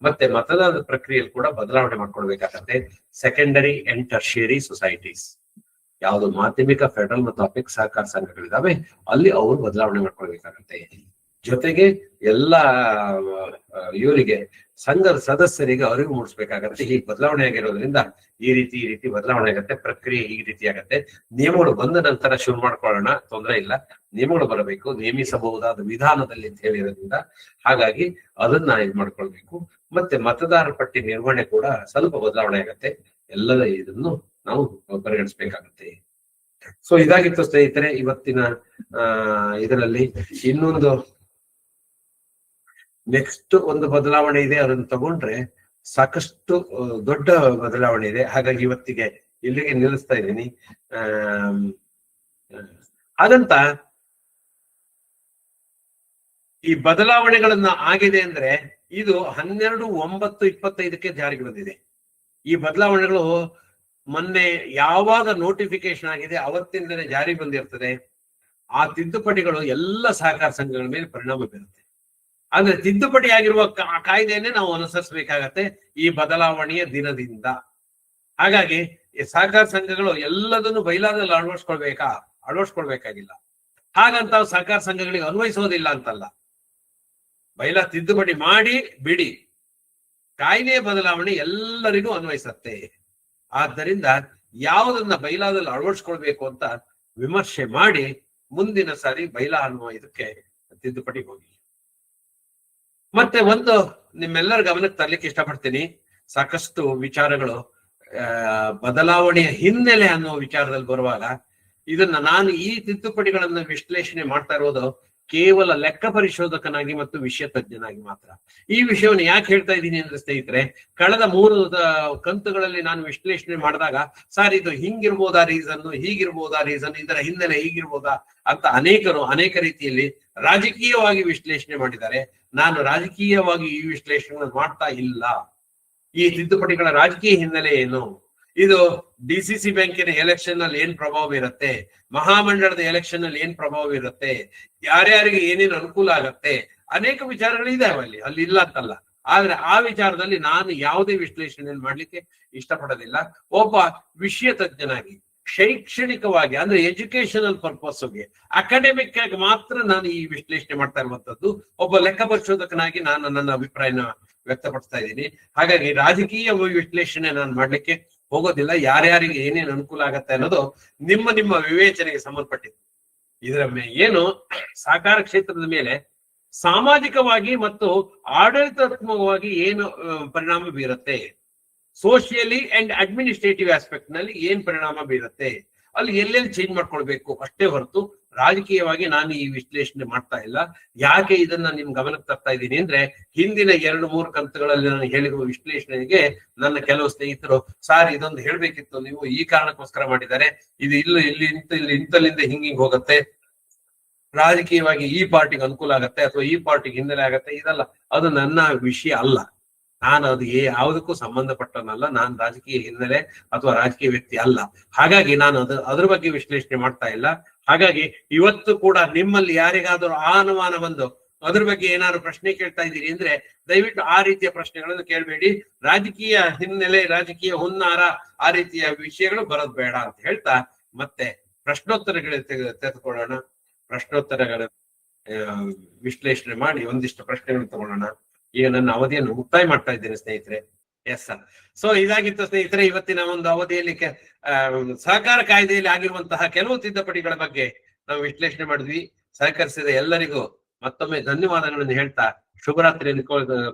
Speaker 1: ಮತ್ತೆ ಮತದಾನದ ಪ್ರಕ್ರಿಯೆಯಲ್ಲಿ ಕೂಡ ಬದಲಾವಣೆ ಮಾಡ್ಕೊಳ್ಬೇಕಾಗತ್ತೆ. ಸೆಕೆಂಡರಿ ಅಂಡ್ ಟರ್ಷಿಯರಿ ಸೊಸೈಟೀಸ್, ಯಾವುದು ಮಾಧ್ಯಮಿಕ ಫೆಡರಲ್ ಮತ್ತು ಅಪೆಕ್ಸ್ ಸಹಕಾರ ಸಂಘಗಳಿದಾವೆ ಅಲ್ಲಿ ಅವರು ಬದಲಾವಣೆ ಮಾಡ್ಕೊಳ್ಬೇಕಾಗತ್ತೆ. ಜೊತೆಗೆ ಎಲ್ಲ ಇವರಿಗೆ ಸಂಘದ ಸದಸ್ಯರಿಗೆ ಅರಿವು ಮೂಡಿಸ್ಬೇಕಾಗತ್ತೆ. ಹೀಗೆ ಬದಲಾವಣೆ ಆಗಿರೋದ್ರಿಂದ ಈ ರೀತಿ ಬದಲಾವಣೆ ಆಗತ್ತೆ, ಪ್ರಕ್ರಿಯೆ ಈ ರೀತಿ ಆಗತ್ತೆ. ನಿಯಮಗಳು ಬಂದ ನಂತರ ಶುರು ಮಾಡ್ಕೊಳ್ಳೋಣ, ತೊಂದರೆ ಇಲ್ಲ. ನಿಯಮಗಳು ಬರಬೇಕು, ನೇಮಿಸಬಹುದಾದ ವಿಧಾನದಲ್ಲಿ ಅಂತ ಹೇಳಿರೋದ್ರಿಂದ ಹಾಗಾಗಿ ಅದನ್ನ ಇದು ಮಾಡ್ಕೊಳ್ಬೇಕು. ಮತ್ತೆ ಮತದಾರರ ಪಟ್ಟಿ ನಿರ್ವಹಣೆ ಕೂಡ ಸ್ವಲ್ಪ ಬದಲಾವಣೆ ಆಗತ್ತೆ. ಎಲ್ಲದ ಇದನ್ನು ನಾವು ಪರಿಗಣಿಸ್ಬೇಕಾಗತ್ತೆ. ಸೊ ಇದಾಗಿತ್ತು ಸ್ನೇಹಿತರೆ ಇವತ್ತಿನ ಇದರಲ್ಲಿ. ಇನ್ನೊಂದು ನೆಕ್ಸ್ಟ್ ಒಂದು ಬದಲಾವಣೆ ಇದೆ, ಅದನ್ನು ತಗೊಂಡ್ರೆ ಸಾಕಷ್ಟು ದೊಡ್ಡ ಬದಲಾವಣೆ ಇದೆ. ಹಾಗಾಗಿ ಇವತ್ತಿಗೆ ಇಲ್ಲಿಗೆ ನಿಲ್ಲಿಸ್ತಾ ಇದ್ದೀನಿ. ಹಾಗಂತ ಈ ಬದಲಾವಣೆಗಳನ್ನ ಆಗಿದೆ ಅಂದ್ರೆ ಇದು 12/9/25 ಜಾರಿಗೆ ಬಂದಿದೆ. ಈ ಬದಲಾವಣೆಗಳು ಮೊನ್ನೆ ಯಾವಾಗ ನೋಟಿಫಿಕೇಶನ್ ಆಗಿದೆ ಅವತ್ತಿಂದಲೇ ಜಾರಿ ಬಂದಿರ್ತದೆ. ಆ ತಿದ್ದುಪಡಿಗಳು ಎಲ್ಲ ಸಹಕಾರ ಸಂಘಗಳ ಮೇಲೆ ಪರಿಣಾಮ ಬೀರುತ್ತೆ. ಆದ್ರೆ ತಿದ್ದುಪಡಿ ಆಗಿರುವ ಕಾಯ್ದೆಯನ್ನೇ ನಾವು ಅನುಸರಿಸಬೇಕಾಗತ್ತೆ ಈ ಬದಲಾವಣೆಯ ದಿನದಿಂದ. ಹಾಗಾಗಿ ಈ ಸಹಕಾರ ಸಂಘಗಳು ಎಲ್ಲದನ್ನು ಬೈಲಾದಲ್ಲಿ ಅಳವಡಿಸ್ಕೊಳ್ಬೇಕಾಗಿಲ್ಲ. ಹಾಗಂತ ಸಹಕಾರ ಸಂಘಗಳಿಗೆ ಅನ್ವಯಿಸೋದಿಲ್ಲ ಅಂತಲ್ಲ. ಬೈಲಾ ತಿದ್ದುಪಡಿ ಮಾಡಿ ಬಿಡಿ, ಕಾಯ್ದೆಯ ಬದಲಾವಣೆ ಎಲ್ಲರಿಗೂ ಅನ್ವಯಿಸತ್ತೆ. ಆದ್ದರಿಂದ ಯಾವುದನ್ನ ಬೈಲಾದಲ್ಲಿ ಅಳವಡಿಸ್ಕೊಳ್ಬೇಕು ಅಂತ ವಿಮರ್ಶೆ ಮಾಡಿ ಮುಂದಿನ ಸಾರಿ ಬೈಲಾ ಅನ್ನುವ ಇದಕ್ಕೆ ತಿದ್ದುಪಡಿ ಹೋಗಿ. ಮತ್ತೆ ಒಂದು ನಿಮ್ಮೆಲ್ಲರ ಗಮನಕ್ಕೆ ತರಲಿಕ್ಕೆ ಇಷ್ಟಪಡ್ತೀನಿ, ಸಾಕಷ್ಟು ವಿಚಾರಗಳು ಬದಲಾವಣೆಯ ಹಿನ್ನೆಲೆ ಅನ್ನುವ ವಿಚಾರದಲ್ಲಿ ಬರುವಾಗ ಇದನ್ನ ನಾನು ಈ ತಿದ್ದುಪಡಿಗಳನ್ನ ವಿಶ್ಲೇಷಣೆ ಮಾಡ್ತಾ ಇರೋದು ಕೇವಲ ಲೆಕ್ಕ ಪರಿಶೋಧಕನಾಗಿ ಮತ್ತು ವಿಷಯ ತಜ್ಞನಾಗಿ ಮಾತ್ರ. ಈ ವಿಷಯವನ್ನು ಯಾಕೆ ಹೇಳ್ತಾ ಇದ್ದೀನಿ ಅಂದ್ರೆ ಸ್ನೇಹಿತರೆ, ಕಳೆದ 3 ಕಂತುಗಳಲ್ಲಿ ನಾನು ವಿಶ್ಲೇಷಣೆ ಮಾಡಿದಾಗ ಸರ್ ಇದು ಹಿಂಗಿರ್ಬೋದಾ ರೀಸನ್, ಹೀಗಿರ್ಬೋದಾ ರೀಸನ್, ಇದರ ಹಿನ್ನೆಲೆ ಹೀಗಿರ್ಬೋದಾ ಅಂತ ಅನೇಕ ರೀತಿಯಲ್ಲಿ ರಾಜಕೀಯವಾಗಿ ವಿಶ್ಲೇಷಣೆ ಮಾಡಿದ್ದಾರೆ. ನಾನು ರಾಜಕೀಯವಾಗಿ ಈ ವಿಶ್ಲೇಷಣೆ ಮಾಡ್ತಾ ಇಲ್ಲ. ಈ ತಿದ್ದುಪಡಿಗಳ ರಾಜಕೀಯ ಹಿನ್ನೆಲೆ ಏನು, ಇದು DCC ಬ್ಯಾಂಕಿನ ಎಲೆಕ್ಷನ್ ಅಲ್ಲಿ ಏನ್ ಪ್ರಭಾವ ಬೀರುತ್ತೆ, ಮಹಾಮಂಡಳದ ಎಲೆಕ್ಷನ್ ಅಲ್ಲಿ ಏನ್ ಪ್ರಭಾವ ಬೀರುತ್ತೆ, ಯಾರ್ಯಾರಿಗೆ ಏನೇನು ಅನುಕೂಲ ಆಗತ್ತೆ, ಅನೇಕ ವಿಚಾರಗಳಿದಾವೆ ಅಲ್ಲಿ ಇಲ್ಲ ಅಂತಲ್ಲ. ಆದ್ರೆ ಆ ವಿಚಾರದಲ್ಲಿ ನಾನು ಯಾವುದೇ ವಿಶ್ಲೇಷಣೆ ಮಾಡ್ಲಿಕ್ಕೆ ಇಷ್ಟಪಡೋದಿಲ್ಲ. ಒಬ್ಬ ವಿಷಯ ತಜ್ಞನಾಗಿ ಶೈಕ್ಷಣಿಕವಾಗಿ ಅಂದ್ರೆ ಎಜುಕೇಶನಲ್ ಪರ್ಪಸ್ಗೆ ಅಕಾಡೆಮಿಕ್ ಆಗಿ ಮಾತ್ರ ನಾನು ಈ ವಿಶ್ಲೇಷಣೆ ಮಾಡ್ತಾ ಇರುವಂತದ್ದು. ಒಬ್ಬ ಲೆಕ್ಕ ಪರಿಶೋಧಕನಾಗಿ ನಾನು ನನ್ನ ಅಭಿಪ್ರಾಯನ ವ್ಯಕ್ತಪಡಿಸ್ತಾ ಇದ್ದೀನಿ. ಹಾಗಾಗಿ ರಾಜಕೀಯ ವಿಶ್ಲೇಷಣೆ ನಾನು ಮಾಡ್ಲಿಕ್ಕೆ ಹೋಗೋದಿಲ್ಲ. ಯಾರ್ಯಾರಿಗೆ ಏನೇನು ಅನುಕೂಲ ಆಗತ್ತೆ ಅನ್ನೋದು ನಿಮ್ಮ ವಿವೇಚನೆಗೆ ಸಂಬಂಧಪಟ್ಟಿದ್ದು. ಇದರ ಏನು ಸಹಕಾರ ಕ್ಷೇತ್ರದ ಮೇಲೆ ಸಾಮಾಜಿಕವಾಗಿ ಮತ್ತು ಆಡಳಿತಾತ್ಮಕವಾಗಿ ಏನು ಪರಿಣಾಮ ಬೀರುತ್ತೆ, ಸೋಷಿಯಲಿ ಅಂಡ್ ಅಡ್ಮಿನಿಸ್ಟ್ರೇಟಿವ್ ಆಸ್ಪೆಕ್ಟ್ ನಲ್ಲಿ ಏನ್ ಪರಿಣಾಮ ಬೀರುತ್ತೆ, ಅಲ್ಲಿ ಎಲ್ಲೆಲ್ಲಿ ಚೇಂಜ್ ಮಾಡ್ಕೊಳ್ಬೇಕು ಅಷ್ಟೇ ಹೊರತು ರಾಜಕೀಯವಾಗಿ ನಾನು ಈ ವಿಶ್ಲೇಷಣೆ ಮಾಡ್ತಾ ಇಲ್ಲ. ಯಾಕೆ ಇದನ್ನ ನಿಮ್ ಗಮನಕ್ಕೆ ತರ್ತಾ ಇದ್ದೀನಿ ಅಂದ್ರೆ, ಹಿಂದಿನ 2-3 ಕಂತುಗಳಲ್ಲಿ ನಾನು ಹೇಳಿರುವ ವಿಶ್ಲೇಷಣೆಗೆ ನನ್ನ ಕೆಲವು ಸ್ನೇಹಿತರು ಸಾರ್ ಇದೊಂದು ಹೇಳ್ಬೇಕಿತ್ತು, ನೀವು ಈ ಕಾರಣಕ್ಕೋಸ್ಕರ ಮಾಡಿದ್ದಾರೆ, ಇದು ಇಲ್ಲಿ ಇಂತಲ್ಲಿಂದ ಹಿಂಗಿಂಗ್ ಹೋಗುತ್ತೆ, ರಾಜಕೀಯವಾಗಿ ಈ ಪಾರ್ಟಿಗೆ ಅನುಕೂಲ ಆಗತ್ತೆ ಅಥವಾ ಈ ಪಾರ್ಟಿಗೆ ಹಿನ್ನೆಲೆ ಆಗತ್ತೆ, ಇದಲ್ಲ, ಅದು ನನ್ನ ವಿಷಯ ಅಲ್ಲ. ನಾನು ಅದು ಯಾವುದಕ್ಕೂ ಸಂಬಂಧಪಟ್ಟನಲ್ಲ. ನಾನು ರಾಜಕೀಯ ಹಿನ್ನೆಲೆ ಅಥವಾ ರಾಜಕೀಯ ವ್ಯಕ್ತಿ ಅಲ್ಲ. ಹಾಗಾಗಿ ನಾನು ಅದ್ರ ಬಗ್ಗೆ ವಿಶ್ಲೇಷಣೆ ಮಾಡ್ತಾ ಇಲ್ಲ. ಹಾಗಾಗಿ ಇವತ್ತು ಕೂಡ ನಿಮ್ಮಲ್ಲಿ ಯಾರಿಗಾದರೂ ಆ ಅನುಮಾನ ಬಂದು ಅದ್ರ ಬಗ್ಗೆ ಏನಾದ್ರು ಪ್ರಶ್ನೆ ಕೇಳ್ತಾ ಇದ್ದೀರಿ ಅಂದ್ರೆ ದಯವಿಟ್ಟು ಆ ರೀತಿಯ ಪ್ರಶ್ನೆಗಳನ್ನು ಕೇಳಬೇಡಿ. ರಾಜಕೀಯ ಹಿನ್ನೆಲೆ, ರಾಜಕೀಯ ಹುನ್ನಾರ, ಆ ರೀತಿಯ ವಿಷಯಗಳು ಬರೋದು ಬೇಡ ಅಂತ ಹೇಳ್ತಾ ಮತ್ತೆ ಪ್ರಶ್ನೋತ್ತರಗಳು ತೆಗೆದುಕೊಳ್ಳೋಣ. ಪ್ರಶ್ನೋತ್ತರಗಳ ವಿಶ್ಲೇಷಣೆ ಮಾಡಿ ಒಂದಿಷ್ಟು ಪ್ರಶ್ನೆಗಳು ತಗೊಳ್ಳೋಣ. ಈಗ ನನ್ನ ಅವಧಿಯನ್ನು ಮುಕ್ತಾಯ ಮಾಡ್ತಾ ಇದ್ದೇನೆ ಸ್ನೇಹಿತರೆ. Yes sir. ಸೊ ಇದಾಗಿತ್ತು ಸ್ನೇಹಿತರೆ ಇವತ್ತಿನ ಒಂದು ಅವಧಿಯಲ್ಲಿ ಸಹಕಾರ ಕಾಯ್ದೆಯಲ್ಲಿ ಆಗಿರುವಂತಹ ಕೆಲವು ತಿದ್ದುಪಡಿಗಳ ಬಗ್ಗೆ ನಾವು ವಿಶ್ಲೇಷಣೆ ಮಾಡಿದ್ವಿ. ಸಹಕರಿಸಿದ ಎಲ್ಲರಿಗೂ ಮತ್ತೊಮ್ಮೆ ಧನ್ಯವಾದಗಳನ್ನು ಹೇಳ್ತಾ ಶುಭರಾತ್ರಿಯನ್ನು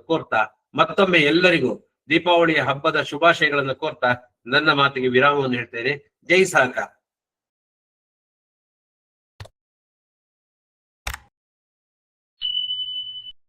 Speaker 1: ಕೋರ್ತಾ ಮತ್ತೊಮ್ಮೆ ಎಲ್ಲರಿಗೂ ದೀಪಾವಳಿಯ ಹಬ್ಬದ ಶುಭಾಶಯಗಳನ್ನು ಕೋರ್ತಾ ನನ್ನ ಮಾತಿಗೆ ವಿರಾಮವನ್ನು ಹೇಳ್ತೇನೆ. ಜೈ ಸಹಕಾರ.